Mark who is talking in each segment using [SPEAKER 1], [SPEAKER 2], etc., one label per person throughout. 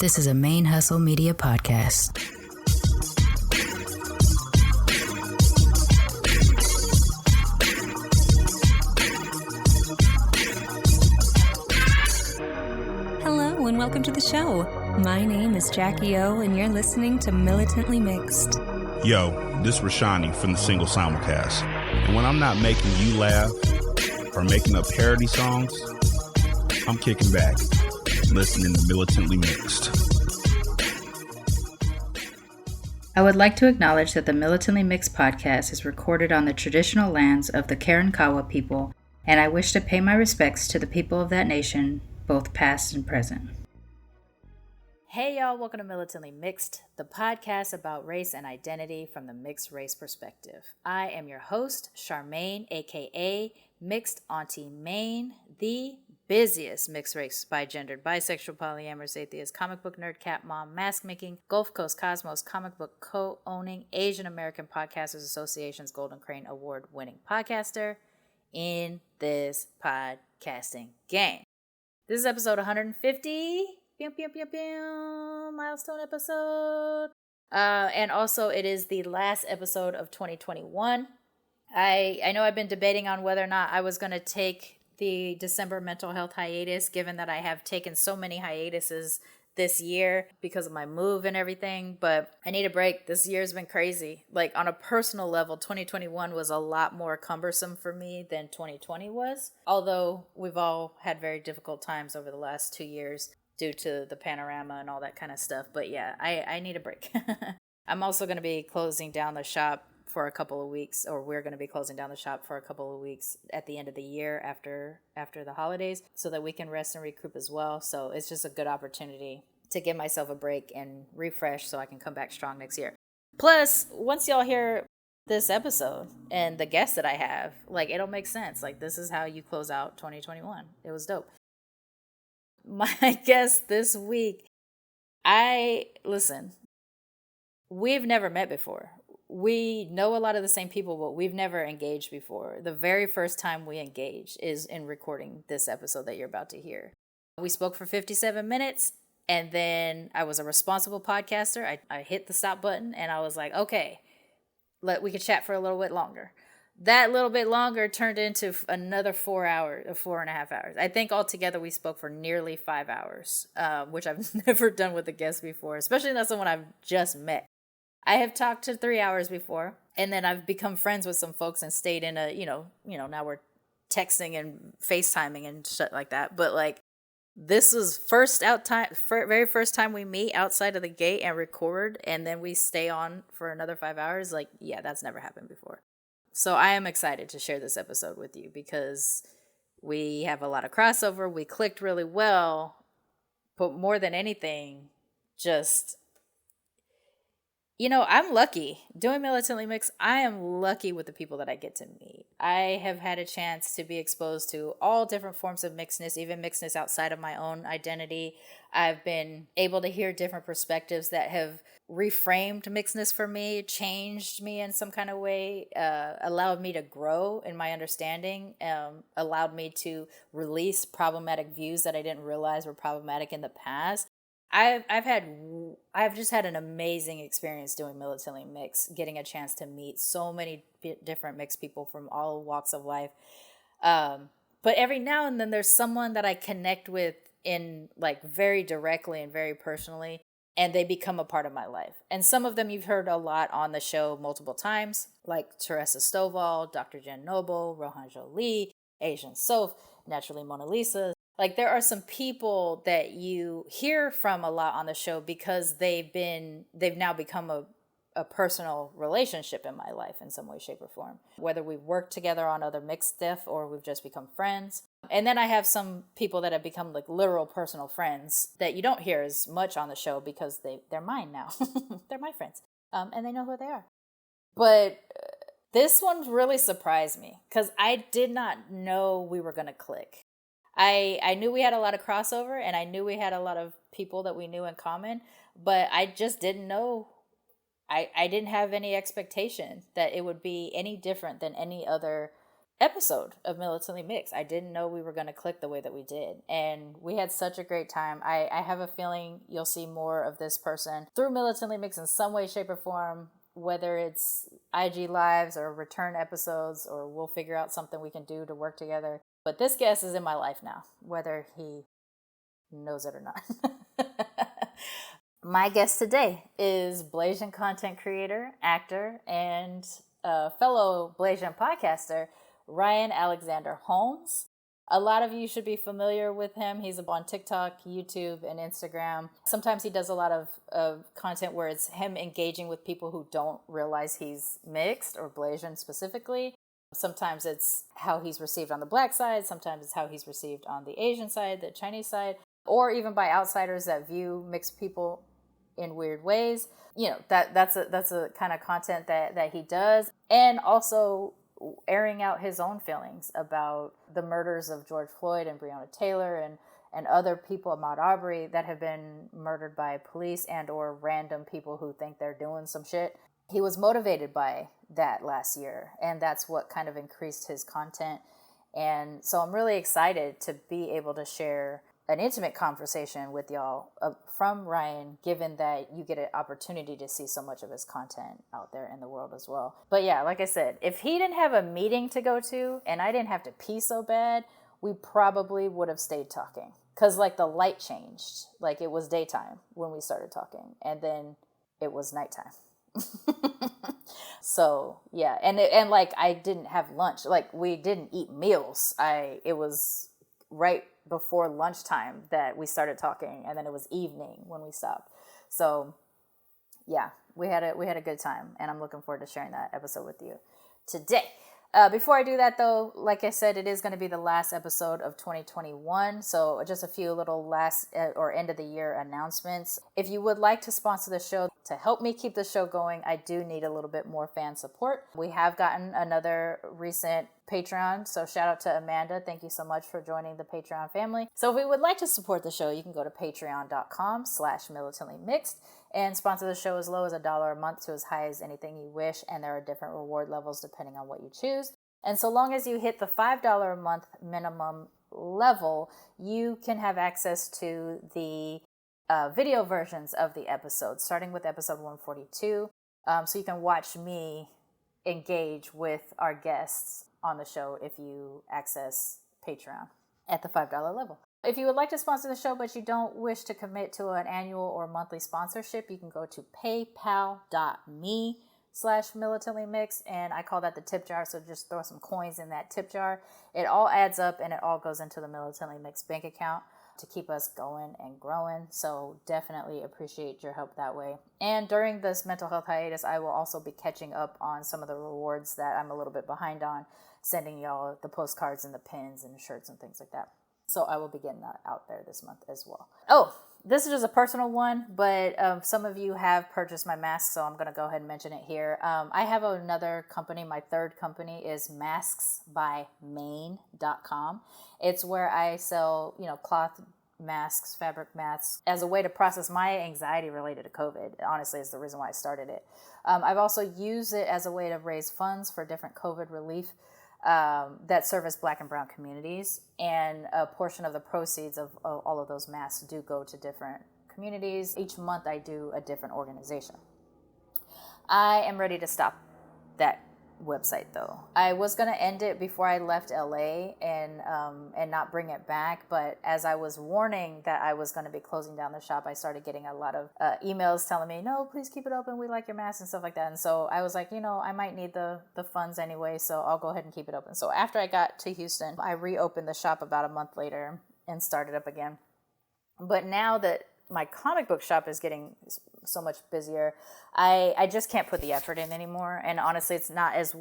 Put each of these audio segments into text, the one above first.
[SPEAKER 1] This is a ManeHustle Media podcast.
[SPEAKER 2] Hello and welcome to the show. My name is Jackie O and you're listening to Militantly Mixed.
[SPEAKER 3] Yo, this is Rashani from the Single Simulcast. And when I'm not making you laugh or making up parody songs, I'm kicking back, listening to Militantly Mixed.
[SPEAKER 1] I would like to acknowledge that the Militantly Mixed podcast is recorded on the traditional lands of the Karankawa people, and I wish to pay my respects to the people of that nation, both past and present. Hey y'all, welcome to Militantly Mixed, the podcast about race and identity from the mixed race perspective. I am your host, Charmaine, aka Mixed Auntie Maine, the busiest mixed race, bi-gendered, bisexual, polyamorous, atheist, comic book nerd, cat mom, mask making, Gulf Coast Cosmos, comic book co-owning, Asian American Podcasters Association's Golden Crane Award winning podcaster in this podcasting game. This is episode 150. Milestone episode. And also it is the last episode of 2021. I know I've been debating on whether or not I was going to take the December mental health hiatus, given that I have taken so many hiatuses this year because of my move and everything, but I need a break. This year's been crazy. Like on a personal level, 2021 was a lot more cumbersome for me than 2020 was, although we've all had very difficult times over the last 2 years due to the panorama and all that kind of stuff. But yeah, I need a break. I'm also going to be closing down the shop for a couple of weeks, or we're going to be closing down the shop for a couple of weeks at the end of the year after the holidays, so that we can rest and recoup as well. So it's just a good opportunity to give myself a break and refresh so I can come back strong next year. Plus, once y'all hear this episode and the guests that I have, like, it'll make sense. Like, this is how you close out 2021. It was dope. My guest this week, we've never met before. We know a lot of the same people, but we've never engaged before. The very first time we engaged is in recording this episode that you're about to hear. We spoke for 57 minutes, and then I was a responsible podcaster. I hit the stop button, and I was like, okay, we could chat for a little bit longer. That little bit longer turned into another 4.5 hours. I think altogether we spoke for nearly 5 hours, which I've never done with a guest before, especially not someone I've just met. I have talked to 3 hours before, and then I've become friends with some folks and stayed in now we're texting and FaceTiming and shit like that. But like, this was very first time we meet outside of the gate and record, and then we stay on for another 5 hours. Like, yeah, that's never happened before. So I am excited to share this episode with you because we have a lot of crossover. We clicked really well, but more than anything, just, I'm lucky. Doing Militantly Mixed, I am lucky with the people that I get to meet. I have had a chance to be exposed to all different forms of mixedness, even mixedness outside of my own identity. I've been able to hear different perspectives that have reframed mixedness for me, changed me in some kind of way, allowed me to grow in my understanding, allowed me to release problematic views that I didn't realize were problematic in the past. I've just had an amazing experience doing Militantly Mixed, getting a chance to meet so many different mixed people from all walks of life. But every now and then there's someone that I connect with in like very directly and very personally, and they become a part of my life. And some of them you've heard a lot on the show multiple times, like Teresa Stovall, Dr. Jen Noble, Rohan Jolie, Asian Soph, Naturally Mona Lisa. Like, there are some people that you hear from a lot on the show because they've now become a personal relationship in my life in some way, shape, or form. Whether we've worked together on other mixed stuff or we've just become friends. And then I have some people that have become like literal personal friends that you don't hear as much on the show because they're mine now. They're my friends. And they know who they are. But this one really surprised me because I did not know we were going to click. I knew we had a lot of crossover and I knew we had a lot of people that we knew in common, but I just didn't know. I didn't have any expectation that it would be any different than any other episode of Militantly Mixed. I didn't know we were going to click the way that we did. And we had such a great time. I have a feeling you'll see more of this person through Militantly Mixed in some way, shape, or form, whether it's IG lives or return episodes, or we'll figure out something we can do to work together. But this guest is in my life now, whether he knows it or not. My guest today is Blasian content creator, actor, and fellow Blasian podcaster, Ryan Alexander Holmes. A lot of you should be familiar with him. He's on TikTok, YouTube, and Instagram. Sometimes he does a lot of content where it's him engaging with people who don't realize he's mixed or Blasian specifically. Sometimes it's how he's received on the Black side. Sometimes it's how he's received on the Asian side, the Chinese side, or even by outsiders that view mixed people in weird ways. You know, that's a kind of content that he does. And also airing out his own feelings about the murders of George Floyd and Breonna Taylor and other people, Ahmaud Arbery, that have been murdered by police and or random people who think they're doing some shit. He was motivated by that last year, and that's what kind of increased his content. And so I'm really excited to be able to share an intimate conversation with y'all from Ryan, given that you get an opportunity to see so much of his content out there in the world as well. But yeah, like I said, if he didn't have a meeting to go to and I didn't have to pee so bad, we probably would have stayed talking. Because like the light changed. Like it was daytime when we started talking, and then it was nighttime. So yeah, and like I didn't have lunch. Like we didn't eat meals. It was right before lunchtime that we started talking, and then it was evening when we stopped. So yeah, we had a good time, and I'm looking forward to sharing that episode with you today. Before I do that though, like I said, it is going to be the last episode of 2021. So just a few little last or end of the year announcements. If you would like to sponsor the show to help me keep the show going, I do need a little bit more fan support. We have gotten another recent Patreon. So shout out to Amanda. Thank you so much for joining the Patreon family. So if you would like to support the show, you can go to patreon.com/militantlymixed and sponsor the show as low as $1 a month to as high as anything you wish. And there are different reward levels depending on what you choose. And so long as you hit the $5 a month minimum level, you can have access to the video versions of the episodes, starting with episode 142. So you can watch me engage with our guests on the show if you access Patreon at the $5 level. If you would like to sponsor the show, but you don't wish to commit to an annual or monthly sponsorship, you can go to paypal.me/militantlymixed, and I call that the tip jar. So just throw some coins in that tip jar. It all adds up and it all goes into the Militantly Mixed bank account to keep us going and growing. So definitely appreciate your help that way. And during this mental health hiatus, I will also be catching up on some of the rewards that I'm a little bit behind on, sending y'all the postcards and the pins and shirts and things like that. So I will be getting that out there this month as well. Oh, this is just a personal one, but some of you have purchased my mask, so I'm going to go ahead and mention it here. I have another company. My third company is masksbymane.com. It's where I sell, cloth masks, fabric masks, as a way to process my anxiety related to COVID. Honestly, is the reason why I started it. I've also used it as a way to raise funds for different COVID relief that service Black and Brown communities, and a portion of the proceeds of all of those masks do go to different communities. Each month I do a different organization. I am ready to stop that website though. I was going to end it before I left LA and not bring it back, but as I was warning that I was going to be closing down the shop, I started getting a lot of emails telling me, no, please keep it open, we like your masks and stuff like that. And so I was like, I might need the funds anyway, so I'll go ahead and keep it open. So after I got to Houston, I reopened the shop about a month later and started up again. But now that my comic book shop is getting so much busier, I just can't put the effort in anymore. And honestly, it's not as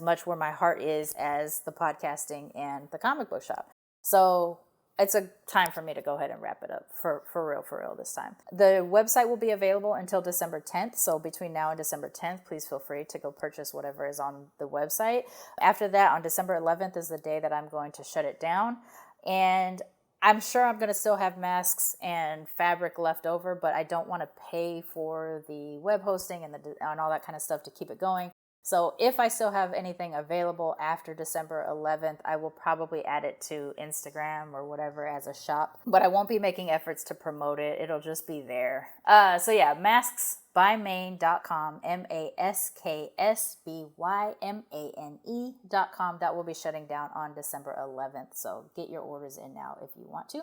[SPEAKER 1] much where my heart is as the podcasting and the comic book shop. So it's a time for me to go ahead and wrap it up for real this time. The website will be available until December 10th. So between now and December 10th, please feel free to go purchase whatever is on the website. After that, on December 11th is the day that I'm going to shut it down. And I'm sure I'm going to still have masks and fabric left over, but I don't want to pay for the web hosting and all that kind of stuff to keep it going. So if I still have anything available after December 11th, I will probably add it to Instagram or whatever as a shop, but I won't be making efforts to promote it. It'll just be there. So yeah, masksbymane.com, masksbymane.com. That will be shutting down on December 11th. So get your orders in now if you want to.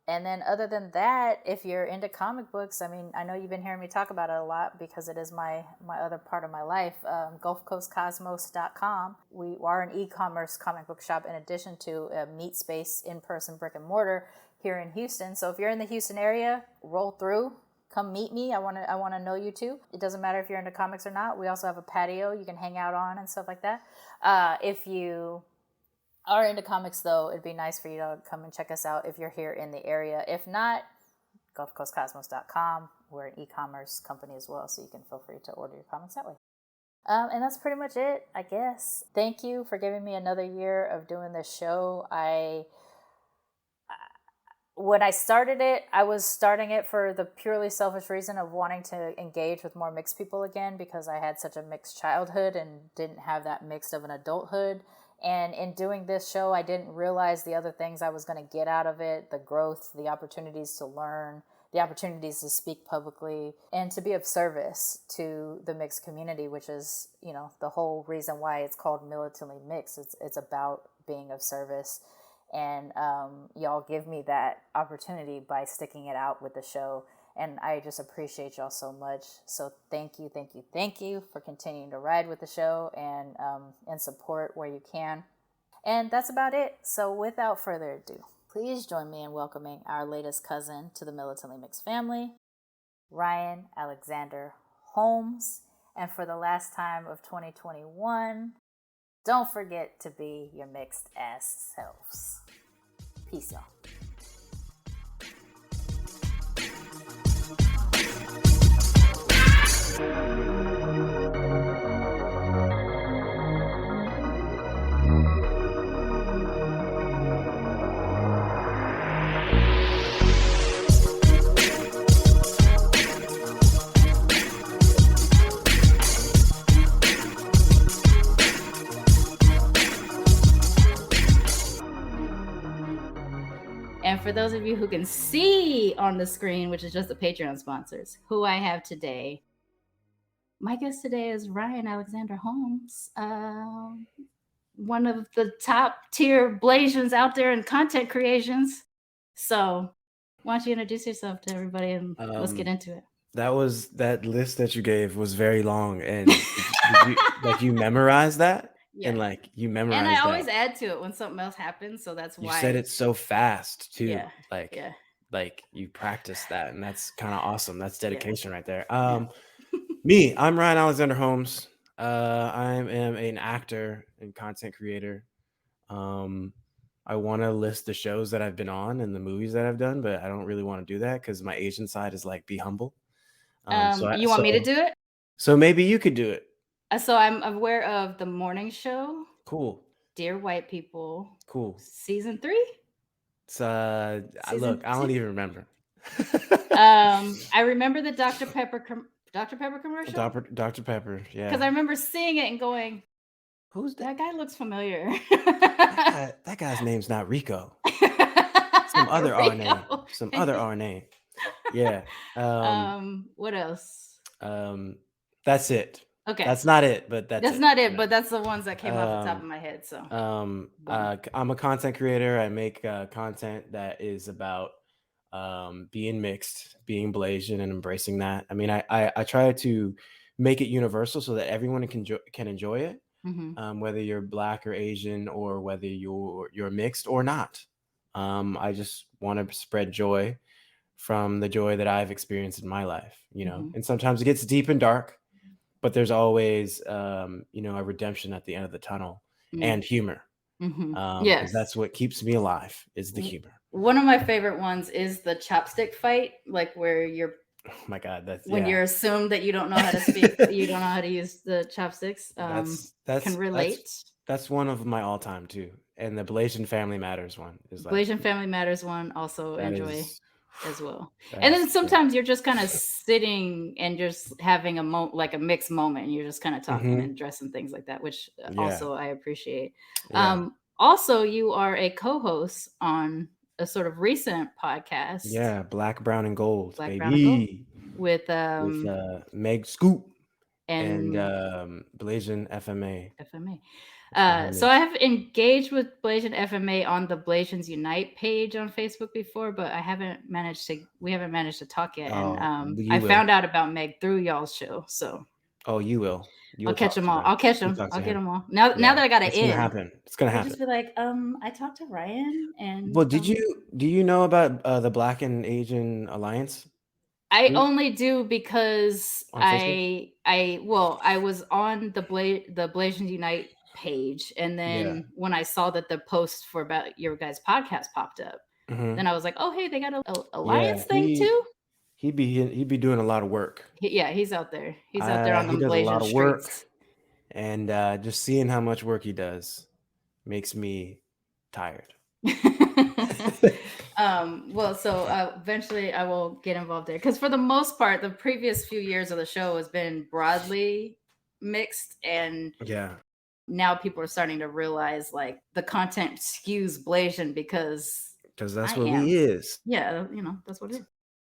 [SPEAKER 1] And then other than that, if you're into comic books, I mean, I know you've been hearing me talk about it a lot because it is my other part of my life. GulfCoastCosmos.com. We are an e-commerce comic book shop in addition to a meet space in-person brick and mortar here in Houston. So if you're in the Houston area, roll through. Come meet me. I want to know you too. It doesn't matter if you're into comics or not. We also have a patio you can hang out on and stuff like that. If you are into comics, though, it'd be nice for you to come and check us out if you're here in the area. If not, GulfCoastCosmos.com. We're an e-commerce company as well, so you can feel free to order your comics that way. And that's pretty much it, I guess. Thank you for giving me another year of doing this show. When I started it, I was starting it for the purely selfish reason of wanting to engage with more mixed people again because I had such a mixed childhood and didn't have that mixed of an adulthood. And in doing this show, I didn't realize the other things I was going to get out of it, the growth, the opportunities to learn, the opportunities to speak publicly, and to be of service to the mixed community, which is, the whole reason why it's called Militantly Mixed. It's about being of service. And y'all give me that opportunity by sticking it out with the show. And I just appreciate y'all so much. So thank you for continuing to ride with the show and support where you can. And that's about it. So without further ado, please join me in welcoming our latest cousin to the Militantly Mixed family, Ryan Alexander Holmes. And for the last time of 2021, don't forget to be your mixed ass selves. Peace, y'all. And for those of you who can see on the screen, which is just the Patreon sponsors, who I have today, my guest today is Ryan Alexander Holmes, one of the top tier Blasians out there in content creations. So why don't you introduce yourself to everybody and let's get into it.
[SPEAKER 4] That list that you gave was very long, and did you memorize that?
[SPEAKER 1] Yeah.
[SPEAKER 4] And you memorized
[SPEAKER 1] and I
[SPEAKER 4] that.
[SPEAKER 1] always add to it when something else happens, so that's why
[SPEAKER 4] You said it so fast too.
[SPEAKER 1] Yeah.
[SPEAKER 4] You practiced that, and that's kind of awesome. That's dedication right there. I'm Ryan Alexander Holmes. I am an actor and content creator. I want to list the shows that I've been on and the movies that I've done, but I don't really want to do that because my Asian side is be humble.
[SPEAKER 1] You want me to do it?
[SPEAKER 4] So maybe you could do it.
[SPEAKER 1] So I'm aware of The Morning Show.
[SPEAKER 4] Cool.
[SPEAKER 1] Dear White People.
[SPEAKER 4] Cool.
[SPEAKER 1] Season 3?
[SPEAKER 4] It's I don't even remember.
[SPEAKER 1] I remember the Dr. Pepper commercial.
[SPEAKER 4] Dr. Pepper, yeah.
[SPEAKER 1] Because I remember seeing it and going,
[SPEAKER 4] "Who's that?
[SPEAKER 1] That guy looks familiar."
[SPEAKER 4] that guy's name's not Rico. Some other R name. Some other R name. Yeah.
[SPEAKER 1] What else?
[SPEAKER 4] That's it.
[SPEAKER 1] Okay.
[SPEAKER 4] That's not it, but that's
[SPEAKER 1] not it, but that's the ones that came off the top of my head. So
[SPEAKER 4] I'm a content creator. I make content that is about being mixed, being Blasian, and embracing that. I mean, I try to make it universal so that everyone can enjoy it, whether you're Black or Asian or whether you're mixed or not. I just want to spread joy from the joy that I've experienced in my life, and sometimes it gets deep and dark, but there's always, a redemption at the end of the tunnel and humor.
[SPEAKER 1] Yes.
[SPEAKER 4] That's what keeps me alive is the humor.
[SPEAKER 1] One of my favorite ones is the chopstick fight, where you're,
[SPEAKER 4] oh my God,
[SPEAKER 1] you're assumed that you don't know how to speak, you don't know how to use the chopsticks. Can relate.
[SPEAKER 4] That's one of my all-time too. And the Blasian Family Matters one is
[SPEAKER 1] Blasian Family Matters one also enjoy. as well. And then sometimes you're just kind of sitting and just having like a mixed moment, and you're just kind of talking and addressing things like that, which also I appreciate. Also, you are a co-host on a sort of recent podcast.
[SPEAKER 4] Yeah, Black, Brown, and Gold,
[SPEAKER 1] Black,
[SPEAKER 4] baby.
[SPEAKER 1] Brown, and Gold with
[SPEAKER 4] Meg Scoop
[SPEAKER 1] and
[SPEAKER 4] Blasian FMA.
[SPEAKER 1] So I have engaged with Blasian FMA on the Blasians Unite page on Facebook before, but we haven't managed to talk yet. And I found out about Meg through y'all's show. So
[SPEAKER 4] you will.
[SPEAKER 1] I'll catch them all. I'll catch them. I'll get them all. Now that I got it in.
[SPEAKER 4] It's gonna happen.
[SPEAKER 1] I'll just be like, I talked to Ryan and
[SPEAKER 4] well, do you know about the Black and Asian Alliance?
[SPEAKER 1] I only do because I was on the Blasians Unite page, and then when I saw that the post for about your guys' podcast popped up, then I was like, oh hey, they got a alliance thing too.
[SPEAKER 4] He'd be doing a lot of work.
[SPEAKER 1] He's out there. He's out there on the
[SPEAKER 4] Blasian
[SPEAKER 1] a lot of streets. Work,
[SPEAKER 4] and just seeing how much work he does makes me tired.
[SPEAKER 1] So eventually I will get involved there, because for the most part, the previous few years of the show has been broadly mixed, and now people are starting to realize like the content skews Blasian because
[SPEAKER 4] that's what he is.
[SPEAKER 1] Yeah, that's what it is.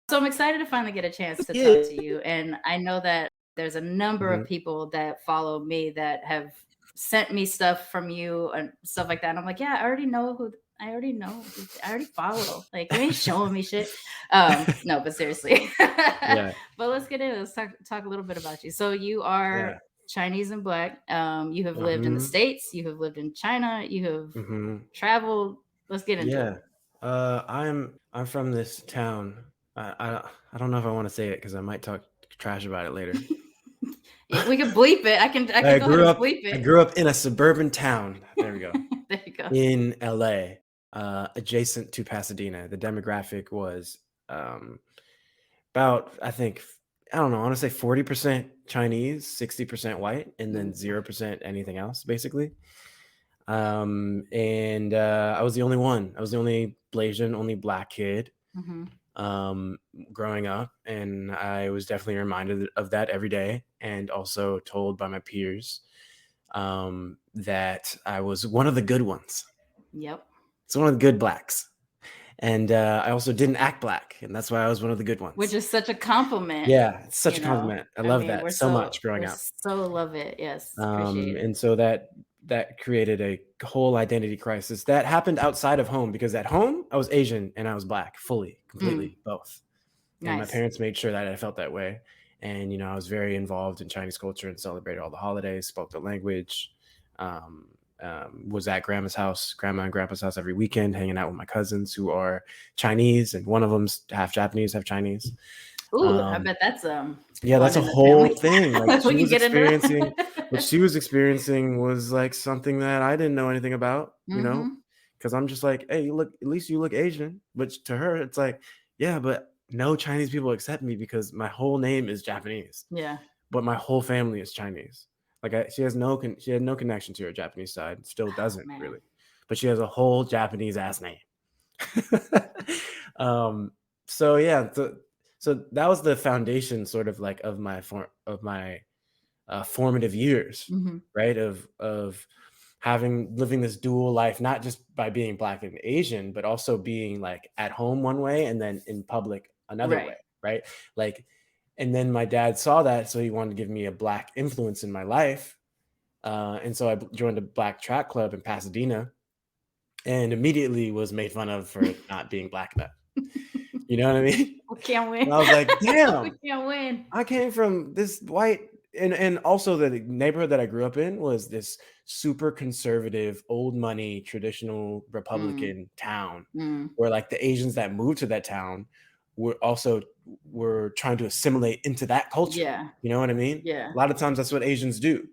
[SPEAKER 1] So I'm excited to finally get a chance to talk to you, and I know that there's a number of people that follow me that have sent me stuff from you and stuff like that, and I'm like, yeah, I already know. I already follow. Like, you ain't showing me shit. No, but seriously. But let's get into it. Let's talk a little bit about you. So you are Chinese and Black. You have lived in the States. You have lived in China. You have traveled. Let's get into it.
[SPEAKER 4] I'm from this town. I don't know if I want to say it because I might talk trash about it later.
[SPEAKER 1] We can bleep it. I can go ahead and bleep it.
[SPEAKER 4] I grew up in a suburban town. There we go.
[SPEAKER 1] There you go.
[SPEAKER 4] In LA. Adjacent to Pasadena. The demographic was about, I want to say 40% Chinese, 60% white, and then 0% anything else, basically. And I was the only one. I was the only Blasian, only Black kid growing up, and I was definitely reminded of that every day, and also told by my peers that I was one of the good ones.
[SPEAKER 1] Yep.
[SPEAKER 4] It's one of the good Blacks. And I also didn't act Black, and that's why I was one of the good ones.
[SPEAKER 1] Which is such a compliment.
[SPEAKER 4] Yeah, it's such a compliment. I love that so much growing up.
[SPEAKER 1] So love it. Yes. Appreciate it.
[SPEAKER 4] And so that created a whole identity crisis that happened outside of home, because at home I was Asian and I was Black, fully, completely, both. And my parents made sure that I felt that way. And, I was very involved in Chinese culture and celebrated all the holidays, spoke the language, was at grandma and grandpa's house every weekend, hanging out with my cousins who are Chinese, and one of them's half Japanese, half Chinese.
[SPEAKER 1] Ooh, I bet that's
[SPEAKER 4] that's a whole thing. Like, what she was experiencing was like something that I didn't know anything about, because I'm just like, hey, at least you look Asian. But to her, it's like, yeah, but no Chinese people accept me because my whole name is Japanese.
[SPEAKER 1] Yeah.
[SPEAKER 4] But my whole family is Chinese. Like, she had no connection to her Japanese side, still doesn't really, but she has a whole Japanese ass name. So that was the foundation, sort of like of my formative years, right? Of living this dual life, not just by being Black and Asian, but also being like at home one way and then in public another way, right? Like. And then my dad saw that, so he wanted to give me a Black influence in my life. And so I joined a Black track club in Pasadena, and immediately was made fun of for not being Black enough. You know what I mean?
[SPEAKER 1] We can't win.
[SPEAKER 4] And I was like, damn.
[SPEAKER 1] We can't win.
[SPEAKER 4] I came from this white, and also the neighborhood that I grew up in was this super conservative, old money, traditional Republican town, where like the Asians that moved to that town were trying to assimilate into that culture.
[SPEAKER 1] Yeah.
[SPEAKER 4] You know what I mean?
[SPEAKER 1] Yeah.
[SPEAKER 4] A lot of times that's what Asians do.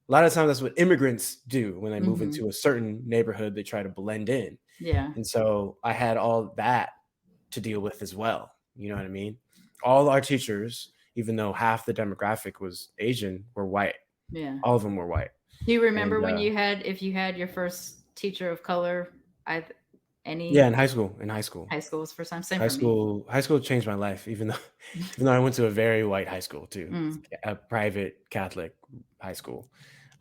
[SPEAKER 4] A lot of times that's what immigrants do when they move into a certain neighborhood. They try to blend in.
[SPEAKER 1] Yeah.
[SPEAKER 4] And so I had all that to deal with as well. You know what I mean? All our teachers, even though half the demographic was Asian, were white.
[SPEAKER 1] Yeah.
[SPEAKER 4] All of them were white.
[SPEAKER 1] Do you remember if you had your first teacher of color? Any
[SPEAKER 4] Yeah, in high school.
[SPEAKER 1] high school was the first time? Same for me.
[SPEAKER 4] High school changed my life, even though I went to a very white high school too,
[SPEAKER 1] Mm,
[SPEAKER 4] a private Catholic high school.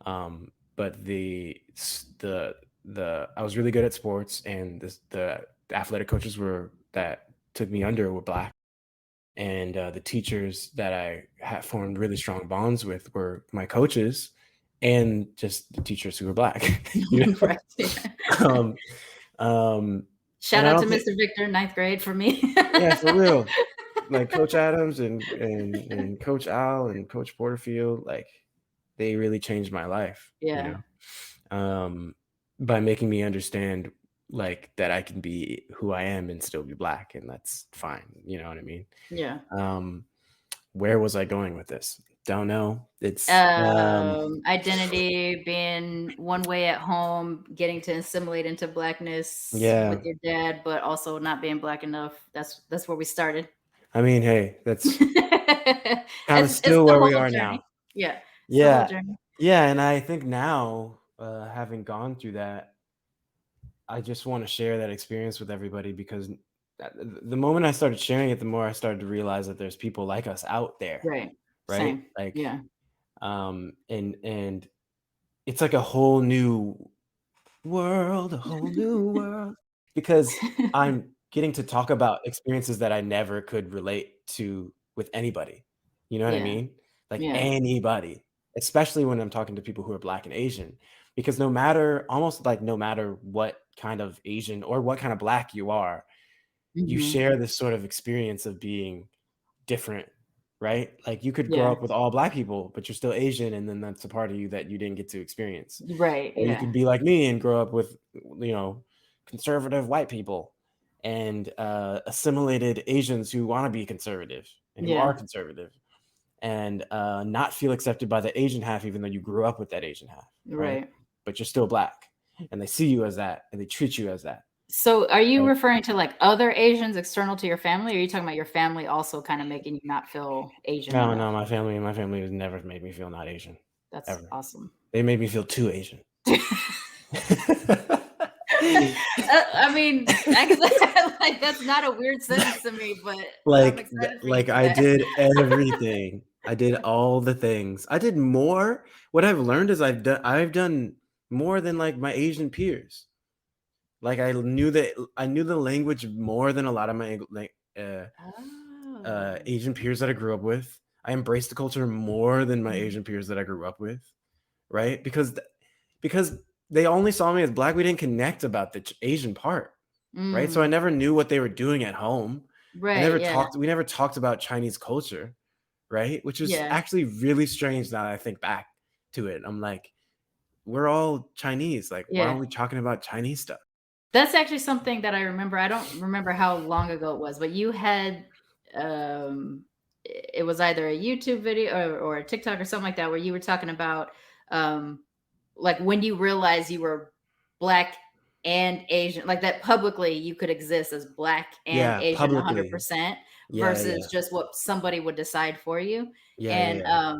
[SPEAKER 4] But the I was really good at sports, and the athletic coaches that took me under were Black, and the teachers that I had formed really strong bonds with were my coaches, and just the teachers who were Black.
[SPEAKER 1] right.
[SPEAKER 4] Um, um,
[SPEAKER 1] Shout
[SPEAKER 4] and I
[SPEAKER 1] out
[SPEAKER 4] don't
[SPEAKER 1] to
[SPEAKER 4] think,
[SPEAKER 1] Mr. Victor, ninth grade for me.
[SPEAKER 4] yeah, for real. Like Coach Adams and Coach Al and Coach Porterfield, like they really changed my life,
[SPEAKER 1] Yeah,
[SPEAKER 4] by making me understand like that I can be who I am and still be Black, and that's fine. You know what I mean?
[SPEAKER 1] yeah.
[SPEAKER 4] Um, where was I going with this? Don't know. It's
[SPEAKER 1] Identity, being one way at home, getting to assimilate into Blackness with
[SPEAKER 4] yeah.
[SPEAKER 1] your dad, but also not being Black enough. That's where we started.
[SPEAKER 4] I mean, hey, that's kind of
[SPEAKER 1] It's
[SPEAKER 4] still
[SPEAKER 1] the
[SPEAKER 4] where we
[SPEAKER 1] whole
[SPEAKER 4] are
[SPEAKER 1] journey.
[SPEAKER 4] now.
[SPEAKER 1] Yeah, it's the whole
[SPEAKER 4] Yeah.
[SPEAKER 1] journey.
[SPEAKER 4] Yeah, and I think now, having gone through that, I just want to share that experience with everybody, because the moment I started sharing it, the more I started to realize that there's people like us out there,
[SPEAKER 1] Right.
[SPEAKER 4] right?
[SPEAKER 1] Same.
[SPEAKER 4] Like,
[SPEAKER 1] Yeah.
[SPEAKER 4] and it's like a whole new world, a whole new world, because I'm getting to talk about experiences that I never could relate to with anybody. You know what I
[SPEAKER 1] Yeah.
[SPEAKER 4] mean? Like
[SPEAKER 1] Yeah.
[SPEAKER 4] anybody, especially when I'm talking to people who are Black and Asian, because no matter what kind of Asian or what kind of Black you are, you
[SPEAKER 1] Mhm.
[SPEAKER 4] share this sort of experience of being different, right? Like you could grow
[SPEAKER 1] Yeah.
[SPEAKER 4] up with all Black people, but you're still Asian, and then that's a part of you that you didn't get to experience.
[SPEAKER 1] Right.
[SPEAKER 4] Or you
[SPEAKER 1] Yeah.
[SPEAKER 4] could be like me and grow up with, conservative white people, and assimilated Asians who want to be conservative and who are
[SPEAKER 1] Yeah.
[SPEAKER 4] conservative, and not feel accepted by the Asian half, even though you grew up with that Asian half, right?
[SPEAKER 1] Right.
[SPEAKER 4] But you're still Black, and they see you as that, and they treat you as that.
[SPEAKER 1] So are you
[SPEAKER 4] Right?
[SPEAKER 1] referring to like other Asians external to your family? Or are you talking about your family also kind of making you not feel Asian
[SPEAKER 4] No, no,
[SPEAKER 1] enough?
[SPEAKER 4] my family has never made me feel not Asian,
[SPEAKER 1] That's
[SPEAKER 4] ever.
[SPEAKER 1] awesome.
[SPEAKER 4] They made me feel too Asian.
[SPEAKER 1] I mean, I guess like that's not a weird sentence to me, but I'm excited for you
[SPEAKER 4] Like
[SPEAKER 1] for
[SPEAKER 4] I
[SPEAKER 1] that.
[SPEAKER 4] did everything. I did all the things. I did more. What I've learned is I've done more than like my Asian peers. Like I knew the language more than a lot of my
[SPEAKER 1] Oh.
[SPEAKER 4] Asian peers that I grew up with. I embraced the culture more than my
[SPEAKER 1] Mhm.
[SPEAKER 4] Asian peers that I grew up with, right? Because they only saw me as Black. We didn't connect about the Asian part, right? So I
[SPEAKER 1] Mm.
[SPEAKER 4] never knew what they were doing at home.
[SPEAKER 1] Right, yeah.
[SPEAKER 4] We never talked about Chinese culture, right? Which is
[SPEAKER 1] Yeah.
[SPEAKER 4] actually really strange now that I think back to it. I'm like, we're all Chinese. Like, why aren't
[SPEAKER 1] Yeah.
[SPEAKER 4] we talking about Chinese stuff?
[SPEAKER 1] That's actually something that I remember. I don't remember how long ago it was, but you had it was either a YouTube video or a TikTok or something like that where you were talking about um like when you realized you were Black and Asian, like that publicly you could exist as Black and
[SPEAKER 4] Yeah,
[SPEAKER 1] Asian
[SPEAKER 4] publicly.
[SPEAKER 1] 100%
[SPEAKER 4] Yeah,
[SPEAKER 1] versus
[SPEAKER 4] yeah.
[SPEAKER 1] just what somebody would decide for you.
[SPEAKER 4] Yeah, yeah,
[SPEAKER 1] And
[SPEAKER 4] yeah.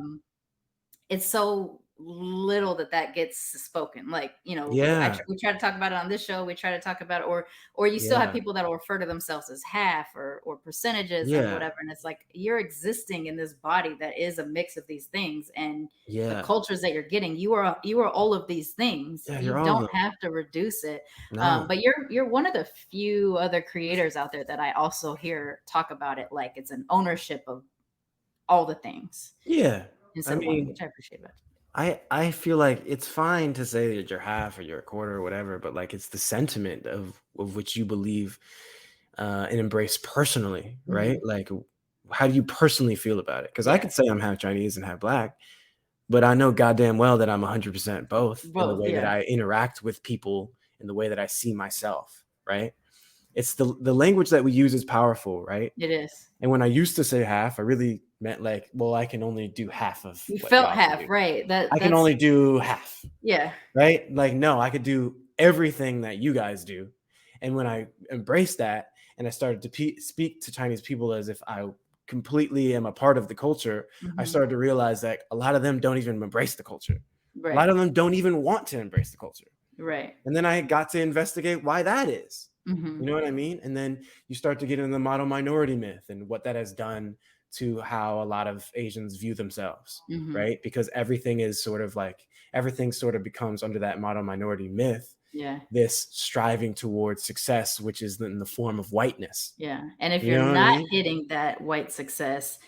[SPEAKER 1] it's so little that gets spoken. Like,
[SPEAKER 4] Yeah,
[SPEAKER 1] we try to talk about it on this show. We try to talk about it, or you still have
[SPEAKER 4] yeah.
[SPEAKER 1] people that will refer to themselves as half or percentages and
[SPEAKER 4] Yeah,
[SPEAKER 1] whatever. And it's like you're existing in this body that is a mix of these things, and the
[SPEAKER 4] yeah.
[SPEAKER 1] cultures that you're getting, you are all of these things.
[SPEAKER 4] Yeah, you're
[SPEAKER 1] You
[SPEAKER 4] all of
[SPEAKER 1] don't
[SPEAKER 4] them.
[SPEAKER 1] have to reduce it.
[SPEAKER 4] No.
[SPEAKER 1] But you're one of the few other creators out there that I also hear talk about it like it's an ownership of all the things
[SPEAKER 4] Yeah. I
[SPEAKER 1] instead of one,
[SPEAKER 4] mean,
[SPEAKER 1] which I appreciate that.
[SPEAKER 4] I feel like it's fine to say that you're half or you're a quarter or whatever, but like it's the sentiment of which you believe and embrace personally, right?
[SPEAKER 1] Mhm.
[SPEAKER 4] Like, how do you personally feel about it? Because I
[SPEAKER 1] Yeah.
[SPEAKER 4] could say I'm half Chinese and half Black, but I know goddamn well that I'm 100% both in the
[SPEAKER 1] Both,
[SPEAKER 4] way that
[SPEAKER 1] yeah.
[SPEAKER 4] I interact with people, in the way that I see myself, right? It's the language that we use is powerful, right?
[SPEAKER 1] It is.
[SPEAKER 4] And when I used to say half, I really meant like, well, I can only do half of
[SPEAKER 1] You
[SPEAKER 4] what
[SPEAKER 1] felt
[SPEAKER 4] y'all can do.
[SPEAKER 1] half, right.
[SPEAKER 4] I can
[SPEAKER 1] That's
[SPEAKER 4] only do half,
[SPEAKER 1] yeah.
[SPEAKER 4] right? Like, no, I could do everything that you guys do. And when I embraced that and I started to speak to Chinese people as if I completely am a part of the culture, I
[SPEAKER 1] Mhm.
[SPEAKER 4] started to realize that a lot of them don't even embrace the culture. A lot
[SPEAKER 1] Right.
[SPEAKER 4] of them don't even want to embrace the culture.
[SPEAKER 1] Right.
[SPEAKER 4] And then I got to investigate why that is.
[SPEAKER 1] Mm-hmm.
[SPEAKER 4] You know what I mean? And then you start to get into the model minority myth and what that has done to how a lot of Asians view themselves,
[SPEAKER 1] Mm-hmm.
[SPEAKER 4] right? Because everything is sort of like, everything sort of becomes under that model minority myth,
[SPEAKER 1] Yeah.
[SPEAKER 4] this striving towards success, which is in the form of whiteness.
[SPEAKER 1] Yeah. And if
[SPEAKER 4] You
[SPEAKER 1] you're
[SPEAKER 4] know what I
[SPEAKER 1] not
[SPEAKER 4] mean?
[SPEAKER 1] hitting that white success,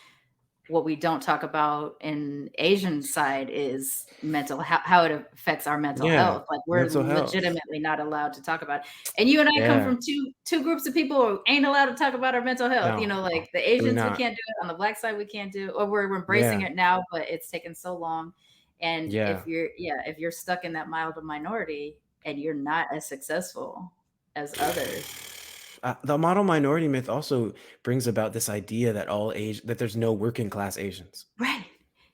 [SPEAKER 1] what we don't talk about in Asian side is how it affects our mental
[SPEAKER 4] Yeah.
[SPEAKER 1] health. Like we're
[SPEAKER 4] Mental health.
[SPEAKER 1] legitimately not allowed to talk about it. And you and I come
[SPEAKER 4] Yeah.
[SPEAKER 1] from two groups of people who ain't allowed to talk about our mental health. You
[SPEAKER 4] No,
[SPEAKER 1] know, like the
[SPEAKER 4] really
[SPEAKER 1] Asians, we
[SPEAKER 4] not.
[SPEAKER 1] can't do it. On the black side, we can't do it. Or we're embracing
[SPEAKER 4] Yeah.
[SPEAKER 1] it now, but it's taken so long. And
[SPEAKER 4] Yeah.
[SPEAKER 1] if you're stuck in that mild minority and you're not as successful as others.
[SPEAKER 4] The model minority myth also brings about this idea that that there's no working class Asians.
[SPEAKER 1] Right.